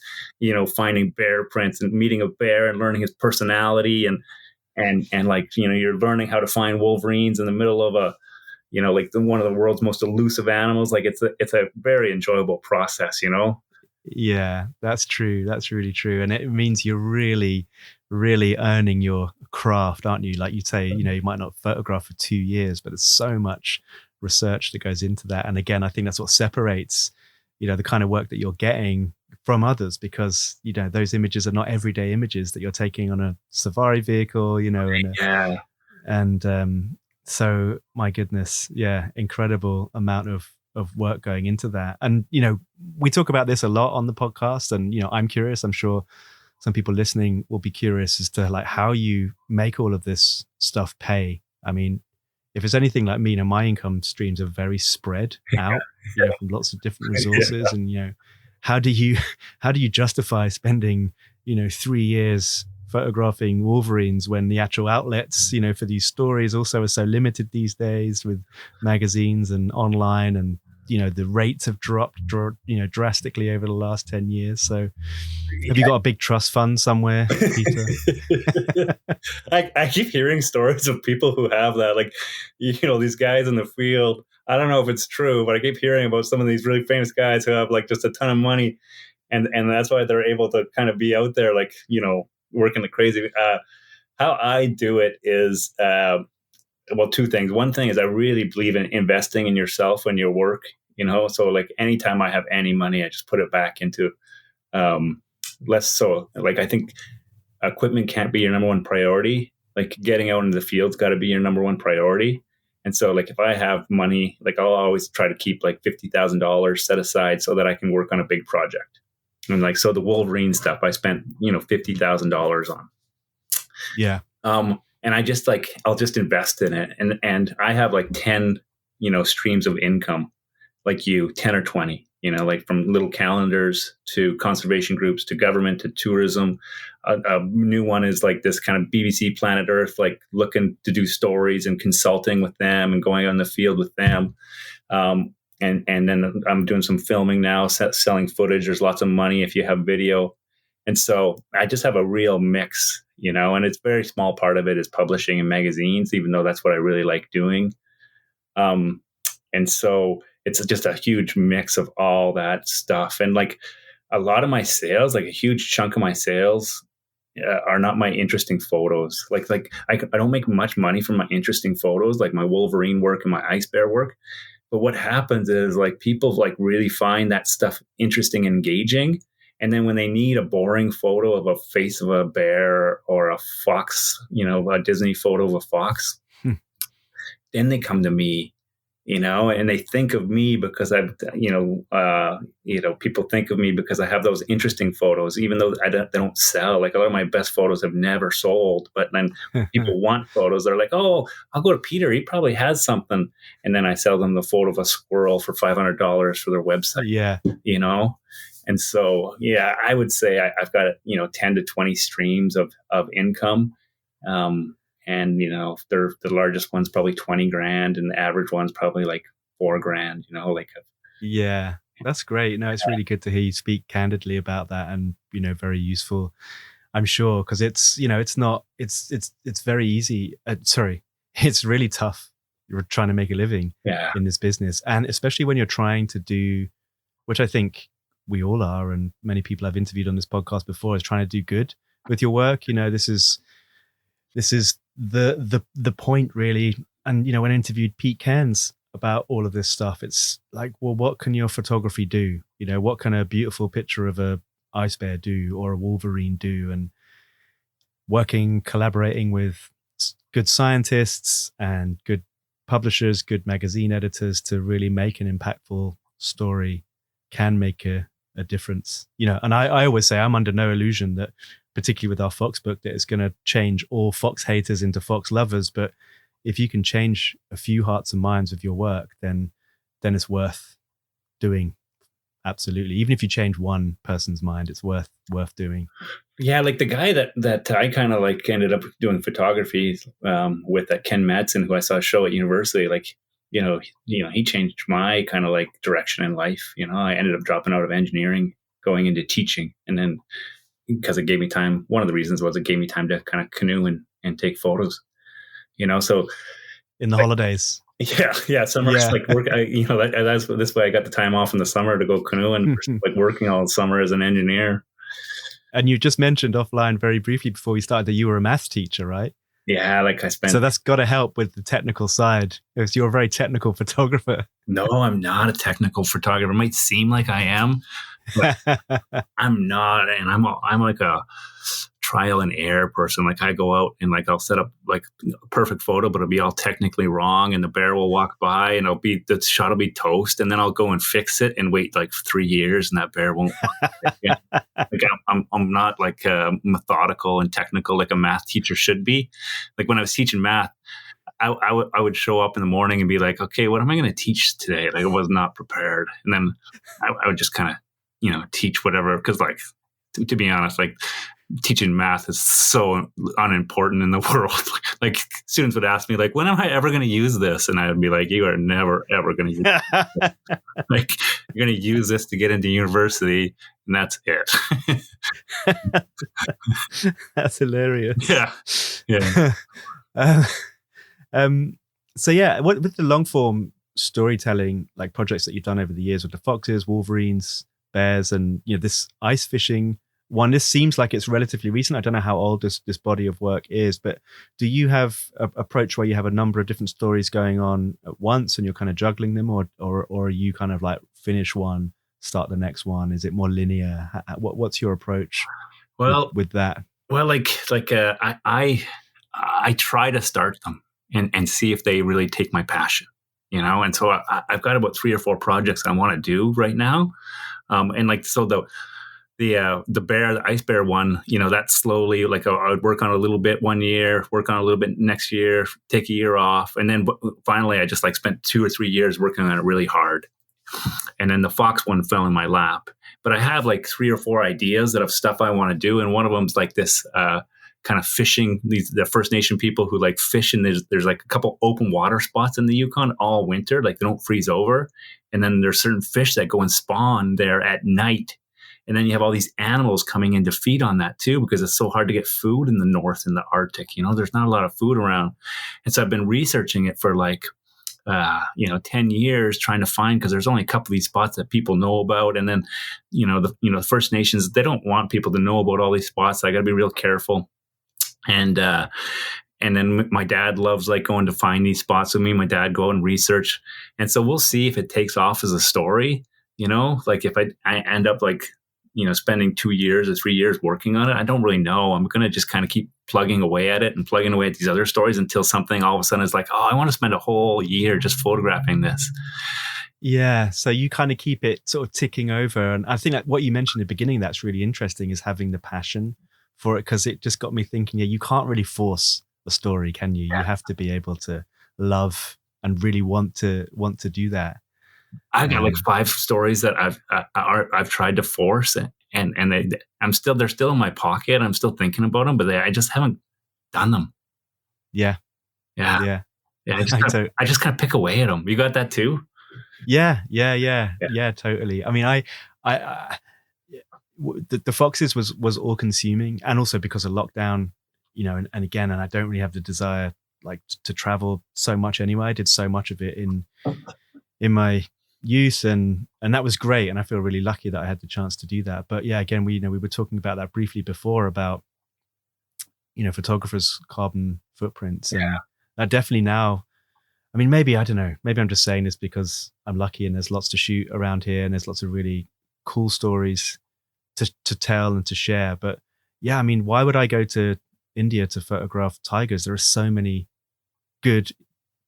finding bear prints and meeting a bear and learning his personality and like, you're learning how to find wolverines in the middle of like one of the world's most elusive animals. Like it's a very enjoyable process. Yeah, that's true. That's really true. And it means you're really, really earning your craft, aren't you? Like you say, you might not photograph for 2 years, but there's so much research that goes into that. And again, I think that's what separates, the kind of work that you're getting from others, because, those images are not everyday images that you're taking on a safari vehicle, Yeah. and so my goodness, yeah, incredible amount of work going into that. And we talk about this a lot on the podcast, and I'm curious, I'm sure some people listening will be curious as to like how you make all of this stuff pay. I mean, if it's anything like me, my income streams are very spread out, from lots of different resources. And how do you how do you justify spending 3 years photographing wolverines when the actual outlets for these stories also are so limited these days with magazines and online, and the rates have dropped drastically over the last 10 years. So have you got a big trust fund somewhere, Peter? I keep hearing stories of people who have that, like, these guys in the field. I don't know if it's true, but I keep hearing about some of these really famous guys who have like just a ton of money, and that's why they're able to kind of be out there, like, working the crazy. How I do it is, well, two things. One thing is I really believe in investing in yourself and your work. So like anytime I have any money, I just put it back into less. So like I think equipment can't be your number one priority. Like getting out into the field's got to be your number one priority. And so like if I have money, like I'll always try to keep like $50,000 set aside so that I can work on a big project. And like, so the Wolverine stuff, I spent, $50,000 on. Yeah. And I just like, I'll just invest in it. And I have like 10, streams of income, like 10 or 20, like from little calendars to conservation groups to government to tourism. A new one is like this kind of BBC Planet Earth, like looking to do stories and consulting with them and going on the field with them. And then I'm doing some filming now, selling footage. There's lots of money if you have video. And so I just have a real mix, and it's a very small part of it is publishing in magazines, even though that's what I really like doing. And so it's just a huge mix of all that stuff. And like a lot of my sales, like a huge chunk of my sales are not my interesting photos. Like I don't make much money from my interesting photos, like my Wolverine work and my ice bear work. But what happens is like people like really find that stuff interesting, engaging. And then when they need a boring photo of a face of a bear or a fox, a Disney photo of a fox, then they come to me, and they think of me because I've, people think of me because I have those interesting photos, even though they don't sell. Like a lot of my best photos have never sold, but then people want photos. They're like, oh, I'll go to Peter. He probably has something. And then I sell them the photo of a squirrel for $500 for their website. Yeah. And so, yeah, I would say I've got, 10 to 20 streams of income. And, they're the largest one's probably 20 grand and the average one's probably like $4,000, Yeah, that's great. No, it's really good to hear you speak candidly about that, and, very useful, I'm sure, because it's, it's very easy. It's really tough. You're trying to make a living in this business. And especially when you're trying to do, which I think we all are, and many people I've interviewed on this podcast before, is trying to do good with your work. This is the point really. And when I interviewed Pete Cairns about all of this stuff, it's like, well, what can your photography do? What can a beautiful picture of a ice bear do, or a wolverine do? And collaborating with good scientists and good publishers, good magazine editors to really make an impactful story can make a difference. And I always say I'm under no illusion that, particularly with our Fox book, that it's going to change all Fox haters into Fox lovers. But if you can change a few hearts and minds with your work, then it's worth doing. Absolutely. Even if you change one person's mind, it's worth doing. Yeah, like the guy that I kind of like ended up doing photography with, Ken Madsen, who I saw a show at university. Like he changed my kind of like direction in life. I ended up dropping out of engineering, going into teaching, and then because it gave me time. One of the reasons was it gave me time to kind of canoe and take photos. So in the like, holidays. yeah. Summers Yeah. like work. That's this way I got the time off in the summer to go canoeing, like working all summer as an engineer. And you just mentioned offline very briefly before we started that you were a math teacher, right? Yeah, like I spent. So that's got to help with the technical side, because you're a very technical photographer. No, I'm not a technical photographer. It might seem like I am, but I'm not. And I'm like a trial and error person. Like I go out and like I'll set up like a perfect photo, but it'll be all technically wrong, and the bear will walk by, and the shot will be toast, and then I'll go and fix it and wait like 3 years, and that bear won't. Like I'm not like methodical and technical like a math teacher should be. Like when I was teaching math, I would show up in the morning and be like, okay, what am I going to teach today? Like I was not prepared, and then I would just kind of teach whatever, because like to be honest, like teaching math is so unimportant in the world. Like students would ask me like, when am I ever going to use this? And I would be like, you are never ever going to use it. Like you're going to use this to get into university, and that's it. That's hilarious. Yeah. So yeah, with the long form storytelling like projects that you've done over the years with the foxes, wolverines, bears, and this ice fishing one, this seems like it's relatively recent. I don't know how old this body of work is, but do you have an approach where you have a number of different stories going on at once and you're kind of juggling them, or are you kind of like finish one, start the next one? Is it more linear? What's your approach with that? Well, I try to start them and see if they really take my passion, and so I've got about 3 or 4 projects I want to do right now. And like, so the ice bear one, that's slowly, like I would work on a little bit one year, work on a little bit next year, take a year off. And then finally I just like spent 2 or 3 years working on it really hard. And then the fox one fell in my lap, but I have like 3 or 4 ideas of stuff I want to do. And one of them's like this, kind of fishing, the First Nation people who like fish, and there's like a couple open water spots in the Yukon all winter, like they don't freeze over. And then there's certain fish that go and spawn there at night. And then you have all these animals coming in to feed on that too, because it's so hard to get food in the north, in the Arctic. There's not a lot of food around. And so I've been researching it for like, 10 years, trying to find, because there's only a couple of these spots that people know about. And then, the First Nations, they don't want people to know about all these spots. So I got to be real careful. And then my dad loves like going to find these spots. So me and my dad go and research. And so we'll see if it takes off as a story, like if I end up like, spending 2 years or 3 years working on it. I don't really know. I'm going to just kind of keep plugging away at it and plugging away at these other stories until something all of a sudden is like, oh, I want to spend a whole year just photographing this. Yeah. So you kind of keep it sort of ticking over. And I think that what you mentioned at the beginning, that's really interesting, is having the passion for it, because it just got me thinking, you can't really force a story, can you? You have to be able to love and really want to do that. I've got like 5 stories that I've tried to force, and they're still in my pocket. I'm still thinking about them, but I just haven't done them. Yeah. I just kind of pick away at them. You got that too? Yeah, totally. I mean, the foxes was all consuming, and also because of lockdown, and again, and I don't really have the desire like to travel so much anyway. I did so much of it in my youth, and that was great, and I feel really lucky that I had the chance to do that. But yeah, again, we were talking about that briefly before, about photographers' carbon footprints, and that definitely now, I mean, maybe, I don't know, maybe I'm just saying this because I'm lucky and there's lots to shoot around here and there's lots of really cool stories to tell and to share. But yeah, I mean, why would I go to India to photograph tigers? There are so many good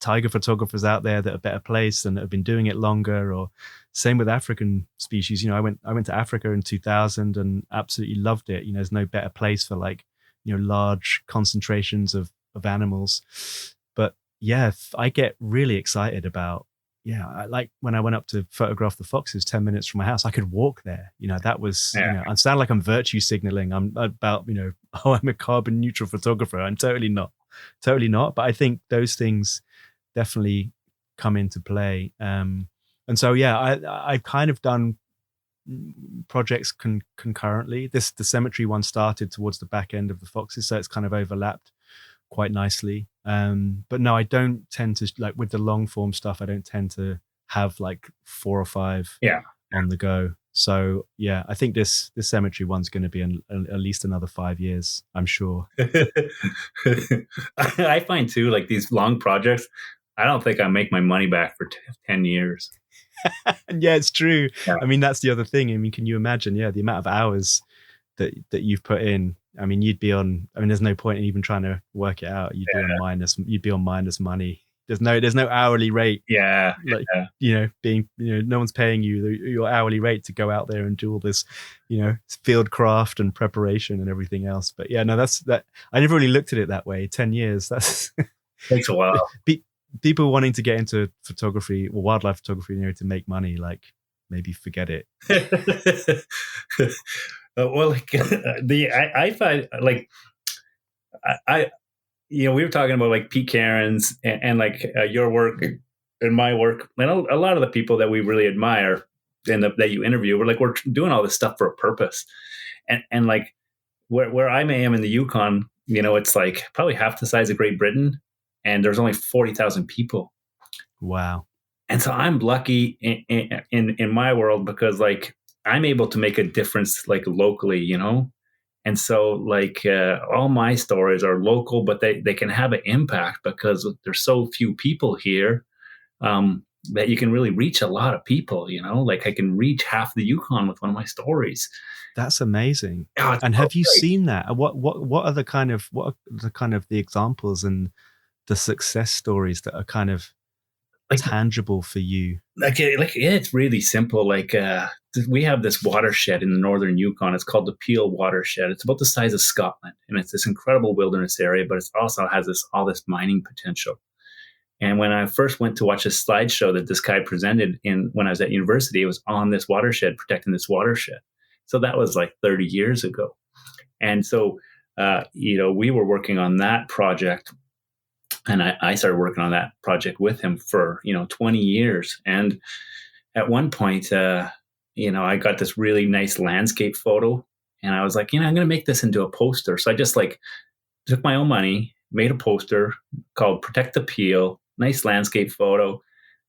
tiger photographers out there that are better placed and that have been doing it longer. Or same with African species. I went to Africa in 2000 and absolutely loved it. There's no better place for like, large concentrations of animals. But yeah, I get really excited about, I like when I went up to photograph the foxes 10 minutes from my house, I could walk there. That was, I sound like I'm virtue signaling. I'm about, I'm a carbon neutral photographer. I'm totally not. But I think those things definitely come into play. And so, yeah, I've kind of done projects concurrently. The cemetery one started towards the back end of the foxes, so it's kind of overlapped quite nicely. But no, I don't tend to, like with the long form stuff, I don't tend to have like 4 or 5 on the go. So yeah, I think this cemetery one's going to be at least another 5 years, I'm sure. I find too, like these long projects, I don't think I make my money back for 10 years. Yeah, it's true. Yeah. I mean, that's the other thing. I mean, can you imagine? Yeah, the amount of hours that you've put in. I mean, you'd be on. I mean, there's no point in even trying to work it out. You'd be on minus. You'd be on minus money. There's no hourly rate. Yeah, like no one's paying you your hourly rate to go out there and do all this, field craft and preparation and everything else. But yeah, no, that. I never really looked at it that way. 10 years. That's takes a while. People wanting to get into photography or wildlife photography, to make money, like maybe forget it. Well, like I find like I we were talking about like Pete Cairns and like your work and my work, and a lot of the people that we really admire and that you interview, we're doing all this stuff for a purpose, and like where I am in the Yukon, it's like probably half the size of Great Britain, and there's only 40,000 people. Wow. And so I'm lucky in my world because like I'm able to make a difference like locally, And so like all my stories are local, but they can have an impact because there's so few people here that you can really reach a lot of people, like I can reach half the Yukon with one of my stories. That's amazing. Oh, and have you seen that? What are the kind of the examples and the success stories that are kind of like tangible for you? It's really simple. Like we have this watershed in the northern Yukon. It's called the Peel watershed. It's about the size of Scotland, and it's this incredible wilderness area, but it also has all this mining potential. And when I first went to watch a slideshow that this guy presented when I was at university, it was on this watershed, protecting this watershed. So that was like 30 years ago. And so, we were working on that project, and I started working on that project with him for, 20 years. And at one point, I got this really nice landscape photo, and I was like, I'm going to make this into a poster. So I just like took my own money, made a poster called Protect the Peel, nice landscape photo,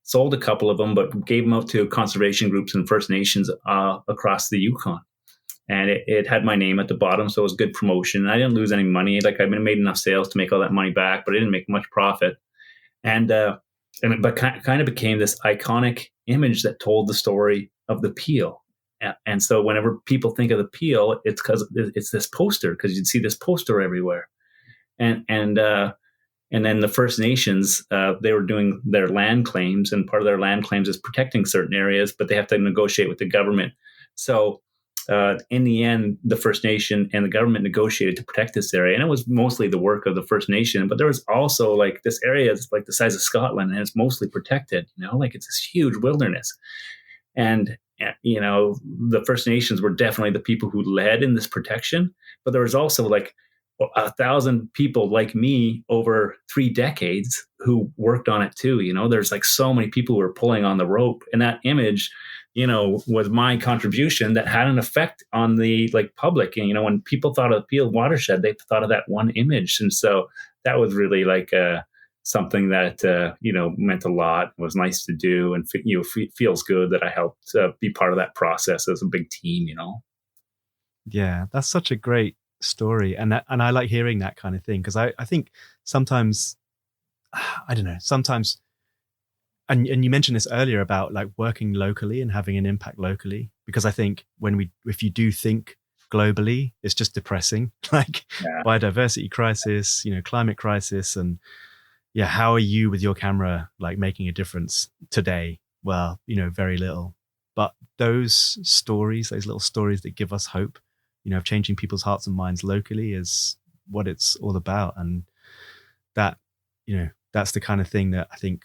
sold a couple of them, but gave them out to conservation groups and First Nations across the Yukon. And it had my name at the bottom, so it was good promotion. I didn't lose any money. Like I made enough sales to make all that money back, but I didn't make much profit. But kind of became this iconic image that told the story of the Peel. And so whenever people think of the Peel, it's because it's this poster, because you'd see this poster everywhere. And then the First Nations, they were doing their land claims, and part of their land claims is protecting certain areas, but they have to negotiate with the government. So in the end, the First Nation and the government negotiated to protect this area, and it was mostly the work of the First Nation. But there was also like this area is like the size of Scotland, and it's mostly protected. Like it's this huge wilderness, and the First Nations were definitely the people who led in this protection. But there was also like 1,000 people like me over 3 decades who worked on it too. There's like so many people who were pulling on the rope, and that image was my contribution that had an effect on the like public. And when people thought of the Peel watershed, they thought of that one image. And so that was really like something that meant a lot. It was nice to do, and feels good that I helped be part of that process as a big team. Yeah, that's such a great story, and I like hearing that kind of thing, because I think sometimes, I don't know, sometimes. And you mentioned this earlier about like working locally and having an impact locally, because I think if you do think globally, it's just depressing, like biodiversity crisis, climate crisis. And yeah, how are you with your camera, like making a difference today? Well, very little, but those little stories that give us hope, of changing people's hearts and minds locally is what it's all about. And that, that's the kind of thing that I think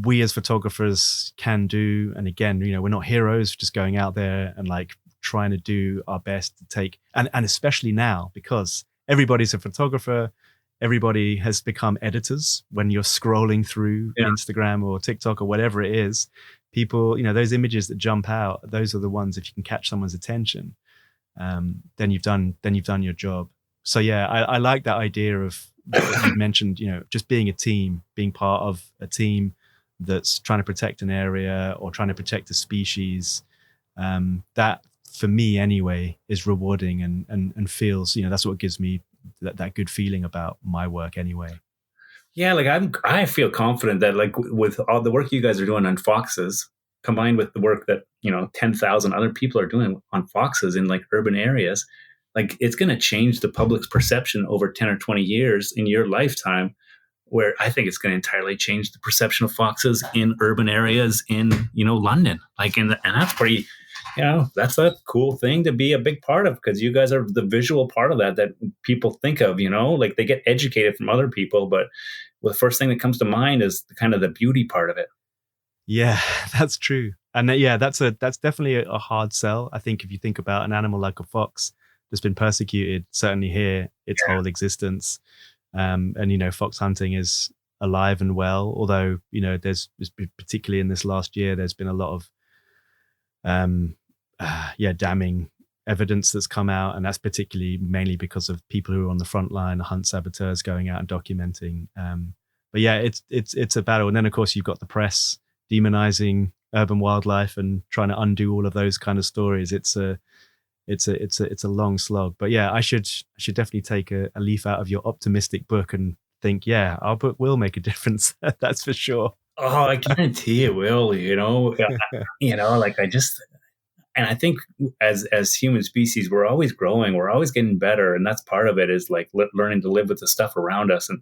we as photographers can do. And again, we're not heroes just going out there and like trying to do our best to take, and especially now, because everybody's a photographer, everybody has become editors when you're scrolling through Yeah. Instagram or TikTok or whatever it is. People, those images that jump out, those are the ones, if you can catch someone's attention, then you've done your job. So yeah, I like that idea of that you'd mentioned, just being a team, being part of a team that's trying to protect an area or trying to protect a species. That, for me anyway, is rewarding and feels, that's what gives me that good feeling about my work anyway. Yeah, like I feel confident that like with all the work you guys are doing on foxes, combined with the work that 10,000 other people are doing on foxes in like urban areas, like it's going to change the public's perception over 10 or 20 years in your lifetime. Where I think it's going to entirely change the perception of foxes in urban areas in London, like and that's pretty. That's a cool thing to be a big part of, because you guys are the visual part of that people think of, like they get educated from other people, but the first thing that comes to mind is kind of the beauty part of it. Yeah, that's true. And yeah, that's definitely a hard sell. I think if you think about an animal like a fox that's been persecuted, certainly here, its whole existence, and fox hunting is alive and well. Although there's particularly in this last year, there's been a lot of damning evidence that's come out, and that's particularly mainly because of people who are on the front line, hunt saboteurs going out and documenting. But yeah, it's a battle, and then of course you've got the press demonizing urban wildlife and trying to undo all of those kind of stories. It's a long slog. But yeah, I should definitely take a leaf out of your optimistic book and think, yeah, our book will make a difference. That's for sure. Oh, I guarantee it will. Like and I think as human species, we're always growing, we're always getting better, and that's part of it, is like learning to live with the stuff around us. And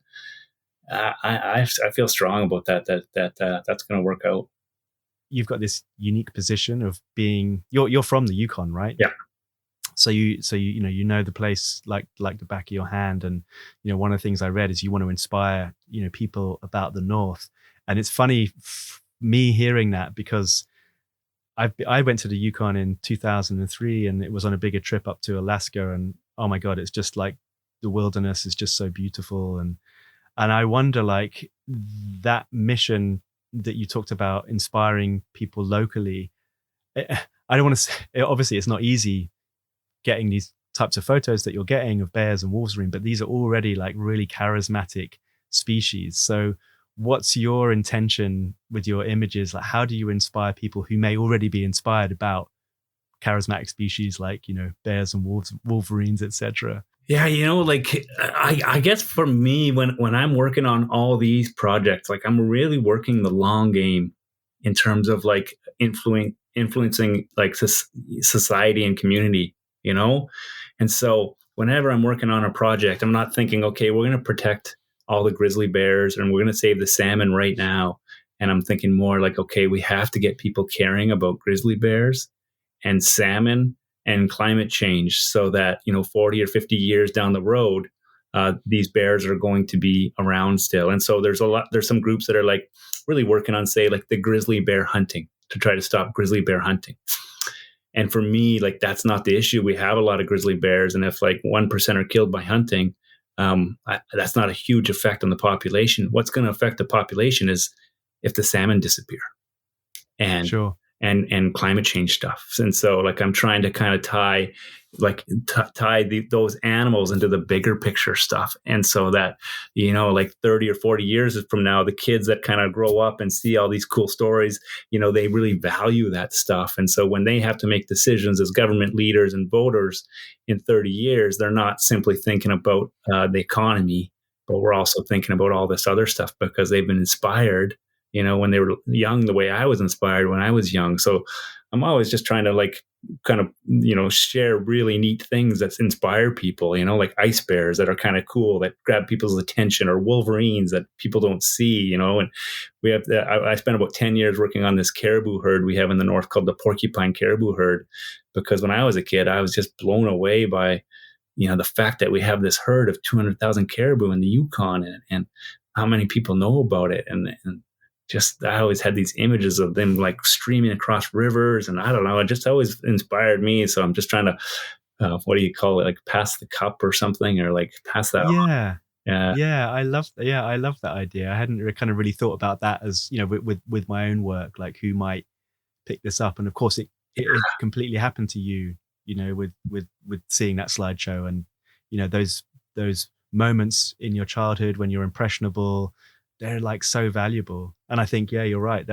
I feel strong about that that's going to work out. You've got this unique position of being you're from the Yukon, right? Yeah. So you the place like the back of your hand, and one of the things I read is you want to inspire people about the North. And it's funny me hearing that, because I went to the Yukon in 2003, and it was on a bigger trip up to Alaska, and oh my God, it's just like the wilderness is just so beautiful. And I wonder, like, that mission that you talked about, inspiring people locally, I don't want to say, obviously it's not easy getting these types of photos that you're getting of bears and wolverine, but these are already like really charismatic species. So what's your intention with your images? Like, how do you inspire people who may already be inspired about charismatic species like, bears and wolverines, etc.? Yeah, like I guess for me, when I'm working on all these projects, like I'm really working the long game in terms of like influencing like society and community, And so whenever I'm working on a project, I'm not thinking, okay, we're going to protect all the grizzly bears and we're going to save the salmon right now. And I'm thinking more like, okay, we have to get people caring about grizzly bears and salmon and climate change, so that 40 or 50 years down the road, these bears are going to be around still. And so there's some groups that are like really working on, say, like the grizzly bear hunting, to try to stop grizzly bear hunting. And for me, like, that's not the issue. We have a lot of grizzly bears, and if like 1% are killed by hunting, that's not a huge effect on the population. What's going to affect the population is if the salmon disappear. And sure. And climate change stuff. And so like I'm trying to kind of tie those animals into the bigger picture stuff. And so that, like 30 or 40 years from now, the kids that kind of grow up and see all these cool stories, they really value that stuff. And so when they have to make decisions as government leaders and voters in 30 years, they're not simply thinking about the economy, but we're also thinking about all this other stuff, because they've been inspired when they were young, the way I was inspired when I was young. So I'm always just trying to like kind of, share really neat things that inspire people, like ice bears that are kind of cool, that grab people's attention, or wolverines that people don't see, and we have, I spent about 10 years working on this caribou herd we have in the North called the porcupine caribou herd, because when I was a kid, I was just blown away by, the fact that we have this herd of 200,000 caribou in the Yukon, and how many people know about it. And just, I always had these images of them like streaming across rivers, and I don't know, it just always inspired me. So I'm just trying to, what do you call it? Like pass the cup or something, or like pass that Yeah. on. Yeah, I love that idea. I hadn't kind of really thought about that as, with my own work, like who might pick this up. And of course it completely happened to you, with seeing that slideshow, and those moments in your childhood when you're impressionable, they're like so valuable. And I think, yeah, you're right.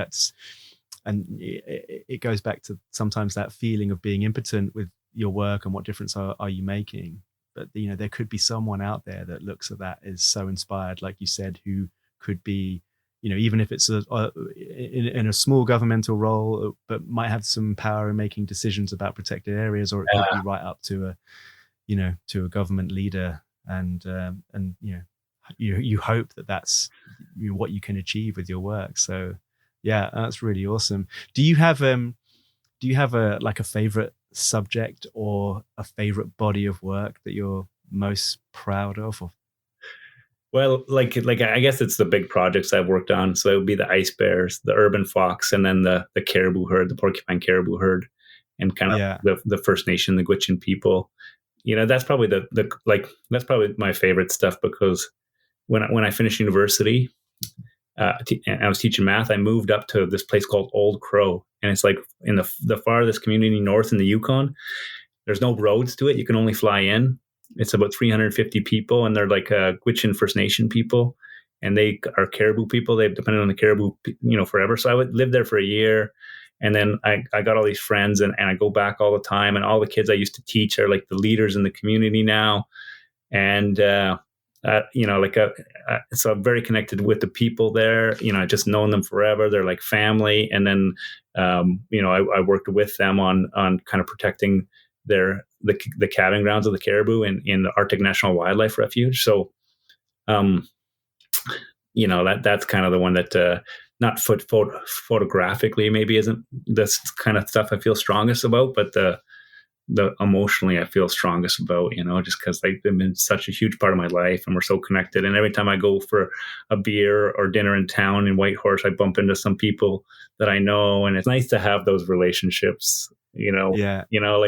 And it goes back to sometimes that feeling of being impotent with your work and what difference are you making. But there could be someone out there that looks at that, is so inspired, like you said, who could be, even if it's in a small governmental role, but might have some power in making decisions about protected areas, or it could be right up to a government leader. And you hope that that's what you can achieve with your work. So yeah, that's really awesome. Do you have a like a favorite subject or a favorite body of work that you're most proud of? Well, like I guess it's the big projects I've worked on. So it would be the ice bears, the urban fox, and then the caribou herd, the porcupine caribou herd, and kind of Yeah. the First Nation, the Gwich'in people. That's probably that's probably my favorite stuff, because when I finished university, and I was teaching math, I moved up to this place called Old Crow, and it's like in the farthest community north in the Yukon. There's no roads to it; you can only fly in. It's about 350 people, and they're like Gwich'in First Nation people, and they are caribou people. They've depended on the caribou, forever. So I would live there for a year, and then I got all these friends, and I go back all the time. And all the kids I used to teach are like the leaders in the community now, and so I'm very connected with the people there. I've just known them forever. They're like family. And then I worked with them on kind of protecting the calving grounds of the caribou in the Arctic National Wildlife Refuge. So that's kind of the one that not photographically maybe isn't this kind of stuff I feel strongest about, but the emotionally I feel strongest about, just because they've been such a huge part of my life, and we're so connected. And every time I go for a beer or dinner in town in Whitehorse, I bump into some people that I know, and it's nice to have those relationships, Yeah.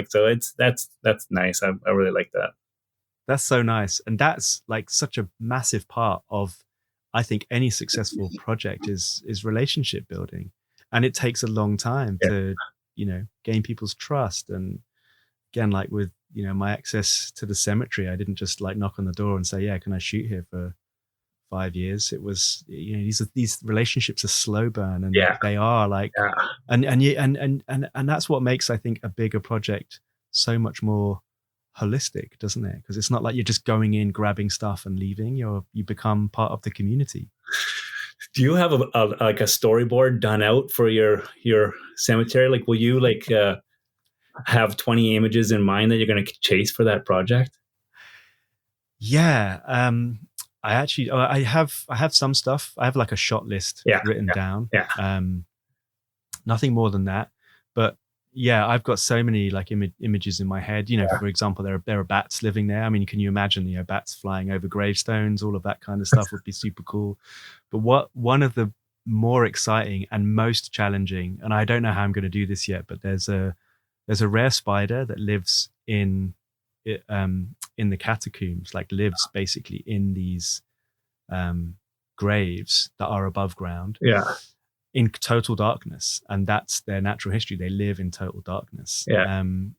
So that's nice. I really like that. That's so nice. And that's like such a massive part of, I think, any successful project is relationship building. And it takes a long time to, gain people's trust. And again, like with, my access to the cemetery, I didn't just like knock on the door and say, yeah, can I shoot here for 5 years? It was, these relationships are slow burn, and they are like, and that's what makes, I think, a bigger project so much more holistic, doesn't it? Because it's not like you're just going in, grabbing stuff and leaving. You become part of the community. Do you have like a storyboard done out for your cemetery? Like, will you have 20 images in mind that you're going to chase for that project? Yeah. I have some stuff. I have like a shot list written down. Yeah. Nothing more than that. But yeah, I've got so many like images in my head. For example, there are bats living there. I mean, can you imagine, bats flying over gravestones? All of that kind of stuff would be super cool. But one of the more exciting and most challenging, and I don't know how I'm going to do this yet, but there's a rare spider that lives in the catacombs, like lives basically in these graves that are above ground. Yeah. In total darkness, and that's their natural history. They live in total darkness. And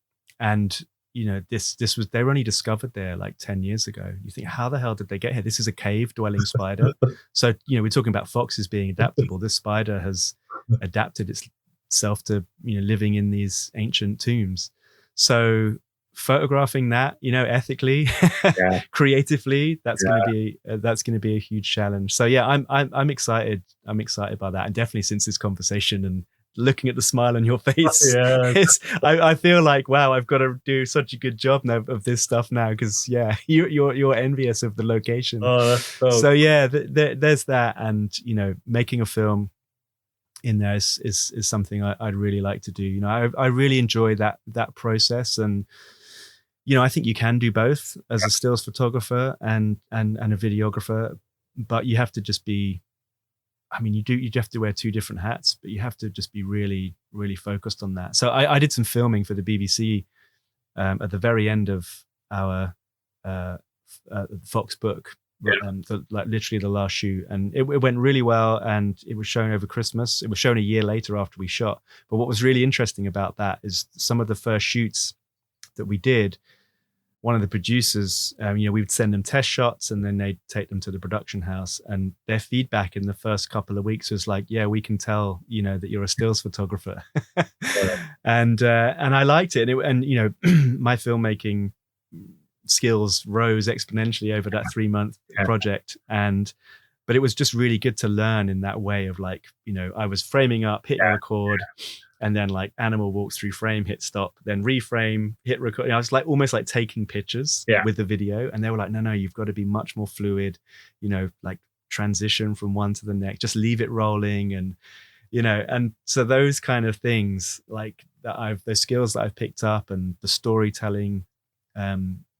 they were only discovered there like 10 years ago. You think, how the hell did they get here? This is a cave dwelling spider. So we're talking about foxes being adaptable. This spider has adapted itself to living in these ancient tombs. So photographing that, ethically, creatively, that's going to be a huge challenge. So yeah, I'm excited. I'm excited by that, and definitely since this conversation and looking at the smile on your face, I feel like, wow, I've got to do such a good job now of this stuff now, because you're envious of the location. So yeah, there's that, and making a film in there is something I'd really like to do. I really enjoy that process, and I think you can do both as a stills photographer and a videographer, but you have to just be, you have to wear two different hats, but you have to just be really, really focused on that. So I did some filming for the BBC at the very end of our Fox book, like literally the last shoot, and it went really well. And it was shown over Christmas. It was shown a year later after we shot. But what was really interesting about that is some of the first shoots that we did. One of the producers, we would send them test shots, and then they'd take them to the production house. And their feedback in the first couple of weeks was like, "Yeah, we can tell, that you're a stills photographer," and I liked it. And my filmmaking skills rose exponentially over that 3-month project. But it was just really good to learn in that way of like, I was framing up, hitting record. And then like animal walks through frame, hit stop, then reframe, hit record. I was like almost like taking pictures with the video. And they were like, no, you've got to be much more fluid, like transition from one to the next, just leave it rolling. And, and so those kind of things like the skills that I've picked up, and the storytelling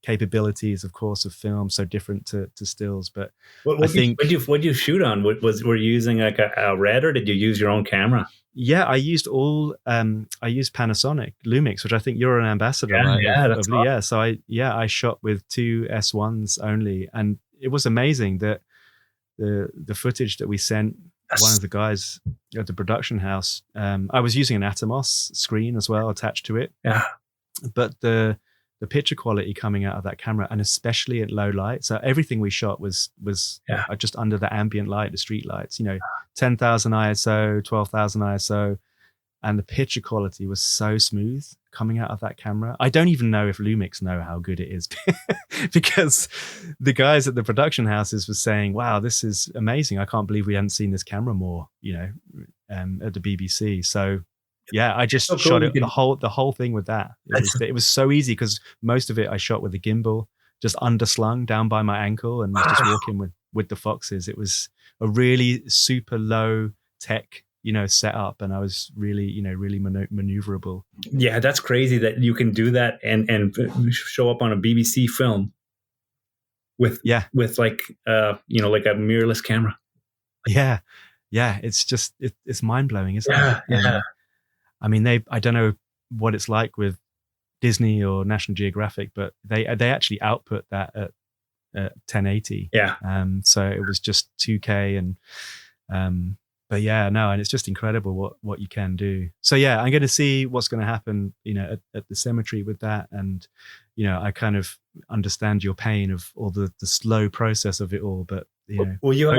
capabilities, of course, of film, so different to stills. But what did you shoot on? Were you using like a red, or did you use your own camera? Yeah, I used Panasonic Lumix, which I think you're an ambassador, right? That's awesome. Yeah. So I shot with 2 S1s only, and it was amazing that the footage that we sent one of the guys at the production house. I was using an Atomos screen as well attached to it. Yeah, but the picture quality coming out of that camera, and especially at low light. So everything we shot was just under the ambient light, the street lights, 10,000 ISO, 12,000 ISO. And the picture quality was so smooth coming out of that camera. I don't even know if Lumix know how good it is because the guys at the production houses were saying, wow, this is amazing. I can't believe we hadn't seen this camera more, at the BBC. So yeah, I just shot it, the whole thing with that. It was so easy because most of it I shot with a gimbal, just underslung down by my ankle, and was just walking with the foxes. It was a really super low tech, set up, and I was really, really maneuverable. Yeah, that's crazy that you can do that and show up on a BBC film with like like a mirrorless camera. Yeah, it's just it's mind blowing, isn't it? Yeah. I mean, I don't know what it's like with Disney or National Geographic, but they actually output that at 1080. Yeah. So it was just 2K, and but yeah, no, and it's just incredible what you can do. So yeah, I'm going to see what's going to happen, at the cemetery with that, and I kind of understand your pain of all the slow process of it all, but will you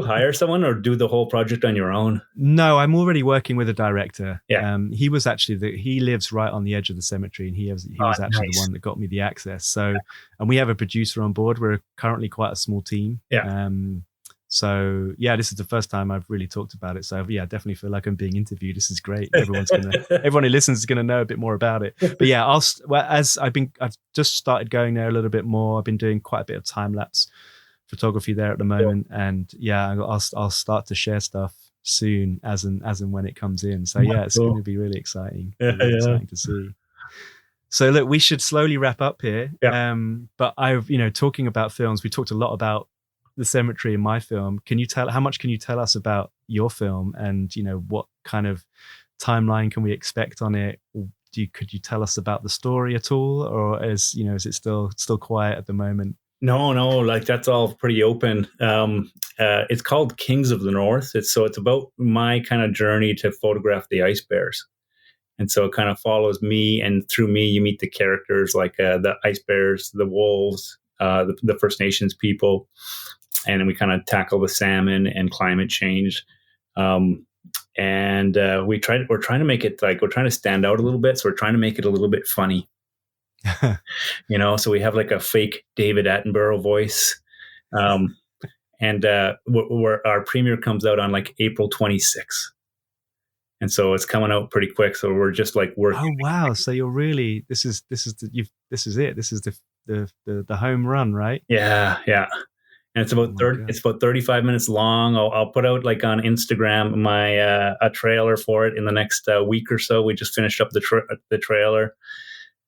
hire someone or do the whole project on your own? No, I'm already working with a director. Yeah. He was actually he lives right on the edge of the cemetery, and he was actually the one that got me the access. So, and we have a producer on board. We're currently quite a small team. Yeah. So yeah, this is the first time I've really talked about it. So yeah, I definitely feel like I'm being interviewed. This is great. Everyone who listens is gonna know a bit more about it. But yeah, I've just started going there a little bit more. I've been doing quite a bit of time lapse photography there at the moment, and yeah, I'll start to share stuff soon as and when it comes in. So yeah, it's going to be really exciting. Exciting to see. So look, we should slowly wrap up here. Yeah. But talking about films, we talked a lot about the cemetery in my film. How much can you tell us about your film, and what kind of timeline can we expect on it? Could you tell us about the story at all, or is it still quiet at the moment? No, like that's all pretty open. It's called Kings of the North. It's about my kind of journey to photograph the ice bears. And so it kind of follows me, and through me, you meet the characters like the ice bears, the wolves, the First Nations people. And then we kind of tackle the salmon and climate change. And we're trying to make it we're trying to stand out a little bit. So we're trying to make it a little bit funny. So we have like a fake David Attenborough voice. And our premiere comes out on like April 26th. And so it's coming out pretty quick. So we're just like working. Oh wow! So you're really this is it. This is the home run, right? Yeah. And it's about 35 minutes long. I'll put out like on Instagram my a trailer for it in the next week or so. We just finished up the trailer.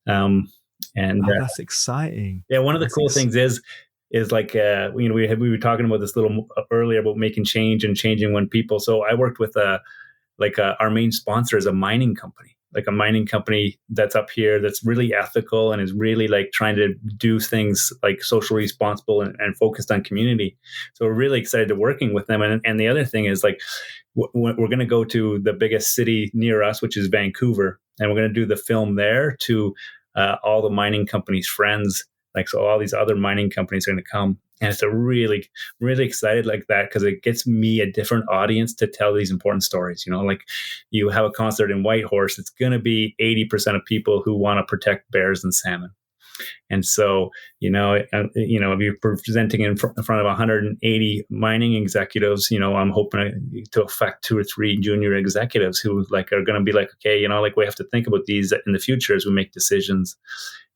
That's exciting. Yeah, one of the cool things is like we were talking about this little earlier about making change and changing when people. So I worked with our main sponsor is a mining company. like a mining company that's up here that's really ethical and is really like trying to do things like socially responsible and focused on community. So we're really excited to working with them. And the other thing is like we're going to go to the biggest city near us, which is Vancouver, and we're going to do the film there to all the mining companies' friends. Like, so all these other mining companies are going to come. And it's a really, really excited like that because it gets me a different audience to tell these important stories. Like you have a concert in Whitehorse, it's going to be 80% of people who want to protect bears and salmon. And so, if you're presenting in front of 180 mining executives, I'm hoping to affect 2 or 3 junior executives who like are going to be like, okay, like we have to think about these in the future as we make decisions.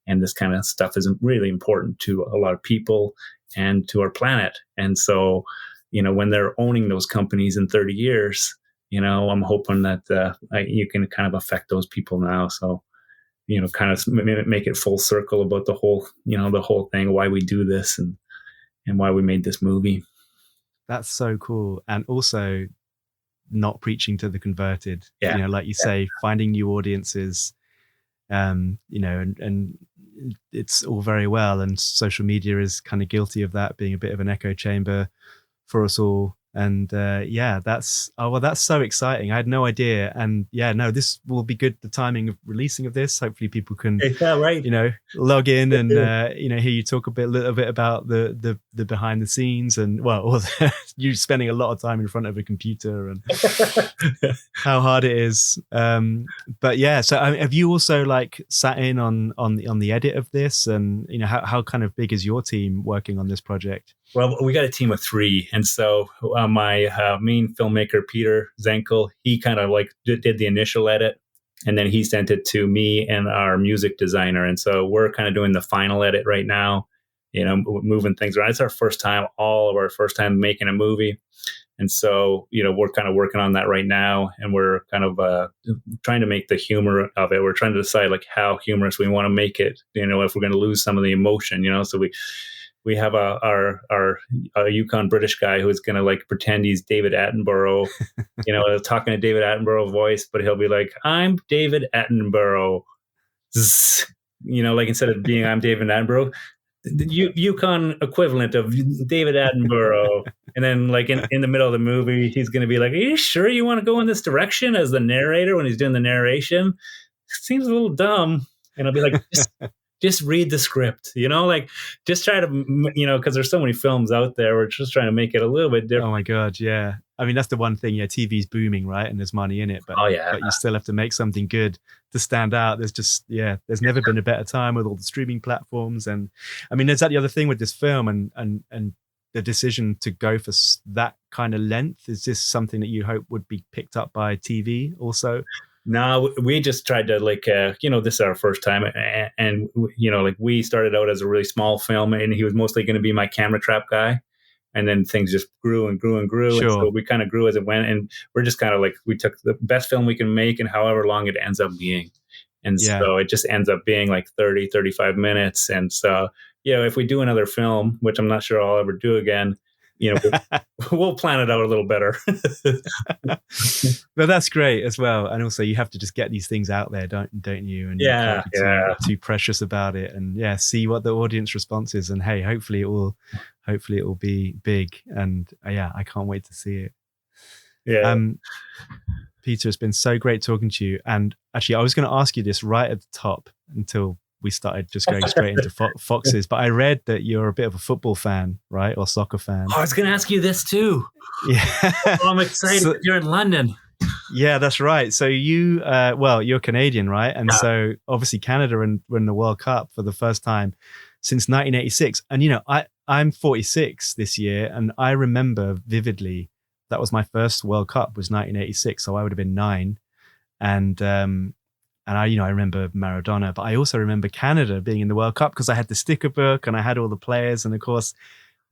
And this kind of stuff is really important to a lot of people and to our planet. And so, when they're owning those companies in 30 years, I'm hoping that you can kind of affect those people now. So, kind of make it full circle about the whole thing, why we do this and why we made this movie. That's so cool. And also not preaching to the converted, like you say, finding new audiences, and it's all very well, and social media is kind of guilty of that, being a bit of an echo chamber for us all. And that's so exciting. I had no idea. And this will be good, the timing of releasing of this. Hopefully people can log in and hear you talk a little bit about the behind the scenes, and you spending a lot of time in front of a computer and how hard it is. So have you also like sat in on the edit of this, and how kind of big is your team working on this project? Well, we got a team of 3. And so my main filmmaker, Peter Zenkel, he kind of like did the initial edit, and then he sent it to me and our music designer. And so we're kind of doing the final edit right now, moving things around. It's our first time making a movie. And so, we're kind of working on that right now, and we're kind of trying to make the humor of it. We're trying to decide like how humorous we want to make it, if we're going to lose some of the emotion, so we have our Yukon British guy who's going to like pretend he's David Attenborough, talking to David Attenborough voice, but he'll be like, I'm David Attenborough. Like instead of being I'm David Attenborough, the Yukon equivalent of David Attenborough. And then like in the middle of the movie, he's going to be like, are you sure you want to go in this direction as the narrator when he's doing the narration? Seems a little dumb. And I'll be like, just read the script, like just try to, because there's so many films out there. We're just trying to make it a little bit different. Oh my God. Yeah. I mean, that's the one thing. Yeah. TV's booming, right? And there's money in it, but you still have to make something good to stand out. There's never been a better time with all the streaming platforms. And I mean, is that the other thing with this film and the decision to go for that kind of length? Is this something that you hope would be picked up by TV also? No, we just tried to this is our first time, and we started out as a really small film, and he was mostly going to be my camera trap guy, and then things just grew and grew and grew. Sure. And so we kind of grew as it went, and we're just kind of like, we took the best film we can make and however long it ends up being. And so it just ends up being like 30, 35 minutes. And so, if we do another film, which I'm not sure I'll ever do again, we'll plan it out a little better. But that's great as well. And also you have to just get these things out there, don't you? And you can't be too precious about it, and see what the audience response is. And hey, hopefully it will be big. And I can't wait to see it. Yeah. Peter, it's been so great talking to you. And actually, I was going to ask you this right at the top until we started just going straight into foxes. But I read that you're a bit of a football fan, right? Or soccer fan. Oh, I was going to ask you this too. Yeah. I'm excited. You're in London. Yeah, that's right. So you're Canadian, right? And so obviously Canada were in the World Cup for the first time since 1986. And, I'm 46 this year, and I remember vividly that was my first World Cup was 1986. So I would have been 9. And I remember Maradona, but I also remember Canada being in the World Cup because I had the sticker book and I had all the players. And of course,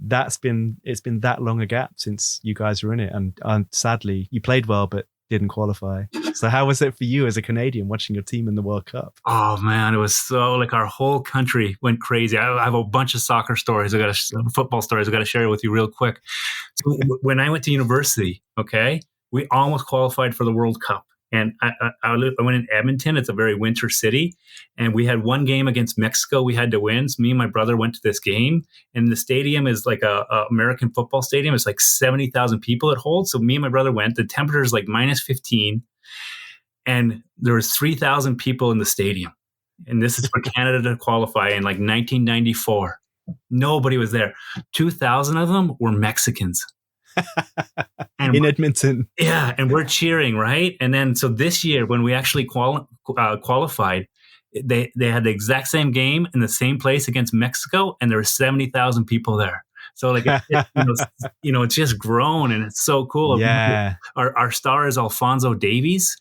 it's been that long a gap since you guys were in it. And sadly, you played well, but didn't qualify. So how was it for you as a Canadian watching your team in the World Cup? Oh man, it was so like our whole country went crazy. I have a bunch of soccer stories. Football stories. I got to share with you real quick. So when I went to university, we almost qualified for the World Cup. And I went in Edmonton. It's a very winter city. And we had one game against Mexico we had to win. So me and my brother went to this game. And the stadium is like a American football stadium. It's like 70,000 people it holds. So me and my brother went. The temperature is like minus 15. And there was 3,000 people in the stadium. And this is for Canada to qualify in like 1994. Nobody was there. 2,000 of them were Mexicans. In Edmonton. Yeah, and we're cheering, right? And then so this year when we actually qualified, they had the exact same game in the same place against Mexico, and there were 70,000 people there. So like it's just grown, and it's so cool. Yeah, our star is Alphonso Davies.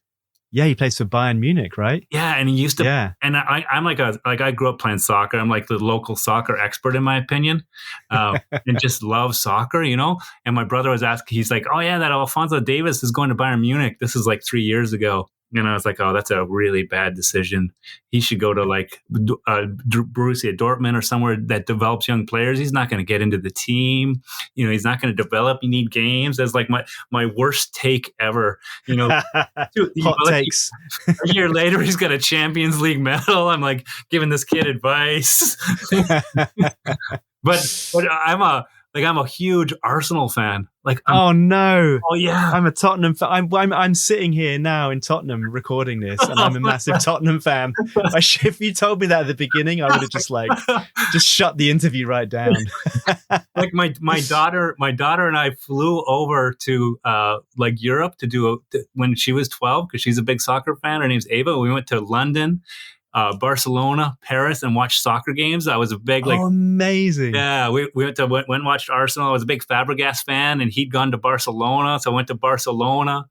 Yeah, he plays for Bayern Munich, right? Yeah, and he used to. Yeah. And I'm I grew up playing soccer. I'm like the local soccer expert, in my opinion, and just love soccer, And my brother was asking, he's like, "Oh yeah, that Alphonso Davies is going to Bayern Munich." This is like 3 years ago, and I was like, "Oh, that's a really bad decision. He should go to like Borussia Dortmund or somewhere that develops young players. He's not going to get into the team. He's not going to develop. You need games." That's like my worst take ever. Hot takes. A year later, he's got a Champions League medal. I'm like giving this kid advice, but I'm a huge Arsenal fan. Oh no! Oh yeah! I'm a Tottenham fan. I'm sitting here now in Tottenham recording this, and I'm a massive Tottenham fan. If you told me that at the beginning, I would have just shut the interview right down. Like my daughter and I flew over to Europe to when she was 12, because she's a big soccer fan. Her name's Ava. We went to London, Barcelona, Paris, and watched soccer games. I was a big amazing. Yeah, we went and watched Arsenal. I was a big Fabregas fan, and he'd gone to Barcelona, so I went to Barcelona.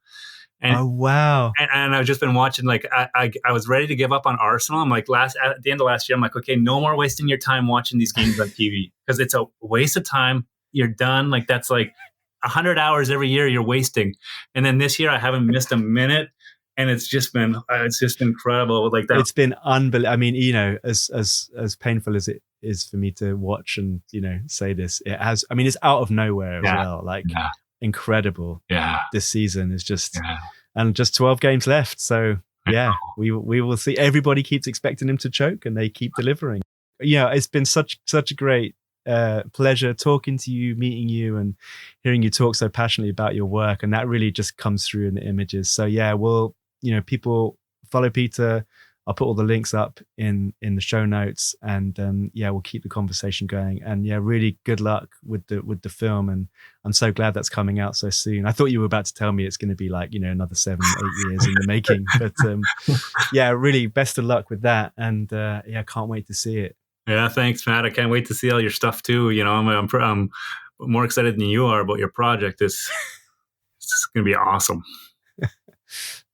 And, oh wow! And I've just been watching. I was ready to give up on Arsenal. I'm like at the end of last year, I'm like, okay, no more wasting your time watching these games on TV, because it's a waste of time. You're done. Like that's like 100 hours every year you're wasting. And then this year I haven't missed a minute. And it's just been incredible. Like that, it's been unbelievable. I mean, as painful as it is for me to watch and say this, it has. I mean, it's out of nowhere as well. Incredible. Yeah, this season is just, and just 12 games left. So we will see. Everybody keeps expecting him to choke, and they keep delivering. It's been such a great pleasure talking to you, meeting you, and hearing you talk so passionately about your work, and that really just comes through in the images. So we'll people follow Peter. I'll put all the links up in the show notes, and we'll keep the conversation going. And really good luck with the film, and I'm so glad that's coming out so soon. I thought you were about to tell me it's going to be another 7-8 years in the making, but really best of luck with that, and can't wait to see it. Yeah, thanks, Matt. I can't wait to see all your stuff too. I'm more excited than you are about your project. It's going to be awesome.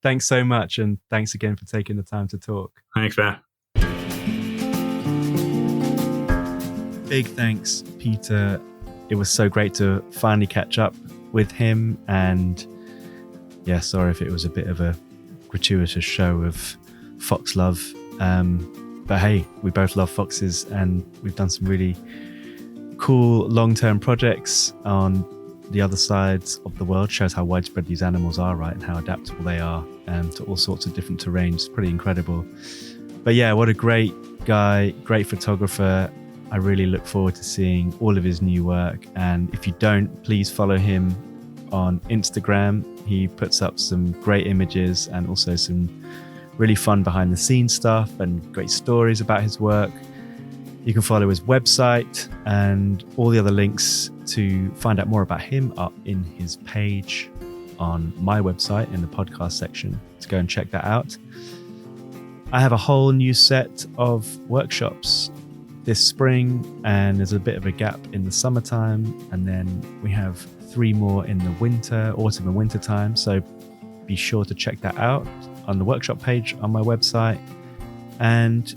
Thanks so much, and thanks again for taking the time to talk. Thanks, Matt. Big thanks, Peter. It was so great to finally catch up with him, and sorry if it was a bit of a gratuitous show of fox love. But hey, we both love foxes, and we've done some really cool long-term projects on the other sides of the world. Shows how widespread these animals are, right, and how adaptable they are to all sorts of different terrains. Pretty incredible. But what a great guy, great photographer. I really look forward to seeing all of his new work. And if you don't, please follow him on Instagram. He puts up some great images and also some really fun behind the scenes stuff and great stories about his work. You can follow his website, and all the other links to find out more about him are in his page on my website in the podcast section. So go and check that out. I have a whole new set of workshops this spring, and there's a bit of a gap in the summertime, and then we have 3 more in the autumn and winter time. So be sure to check that out on the workshop page on my website. And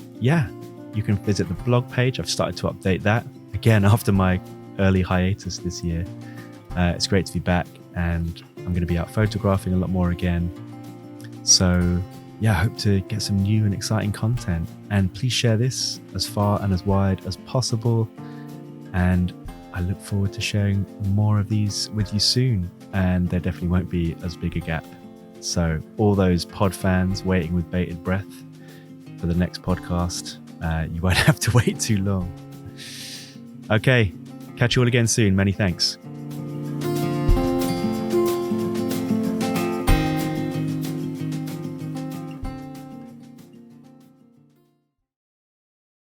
you can visit the blog page. I've started to update that again after my early hiatus this year. It's great to be back, and I'm going to be out photographing a lot more again. So I hope to get some new and exciting content. And please share this as far and as wide as possible. And I look forward to sharing more of these with you soon. And there definitely won't be as big a gap. So all those pod fans waiting with bated breath for the next podcast, you won't have to wait too long. Okay, catch you all again soon. Many thanks.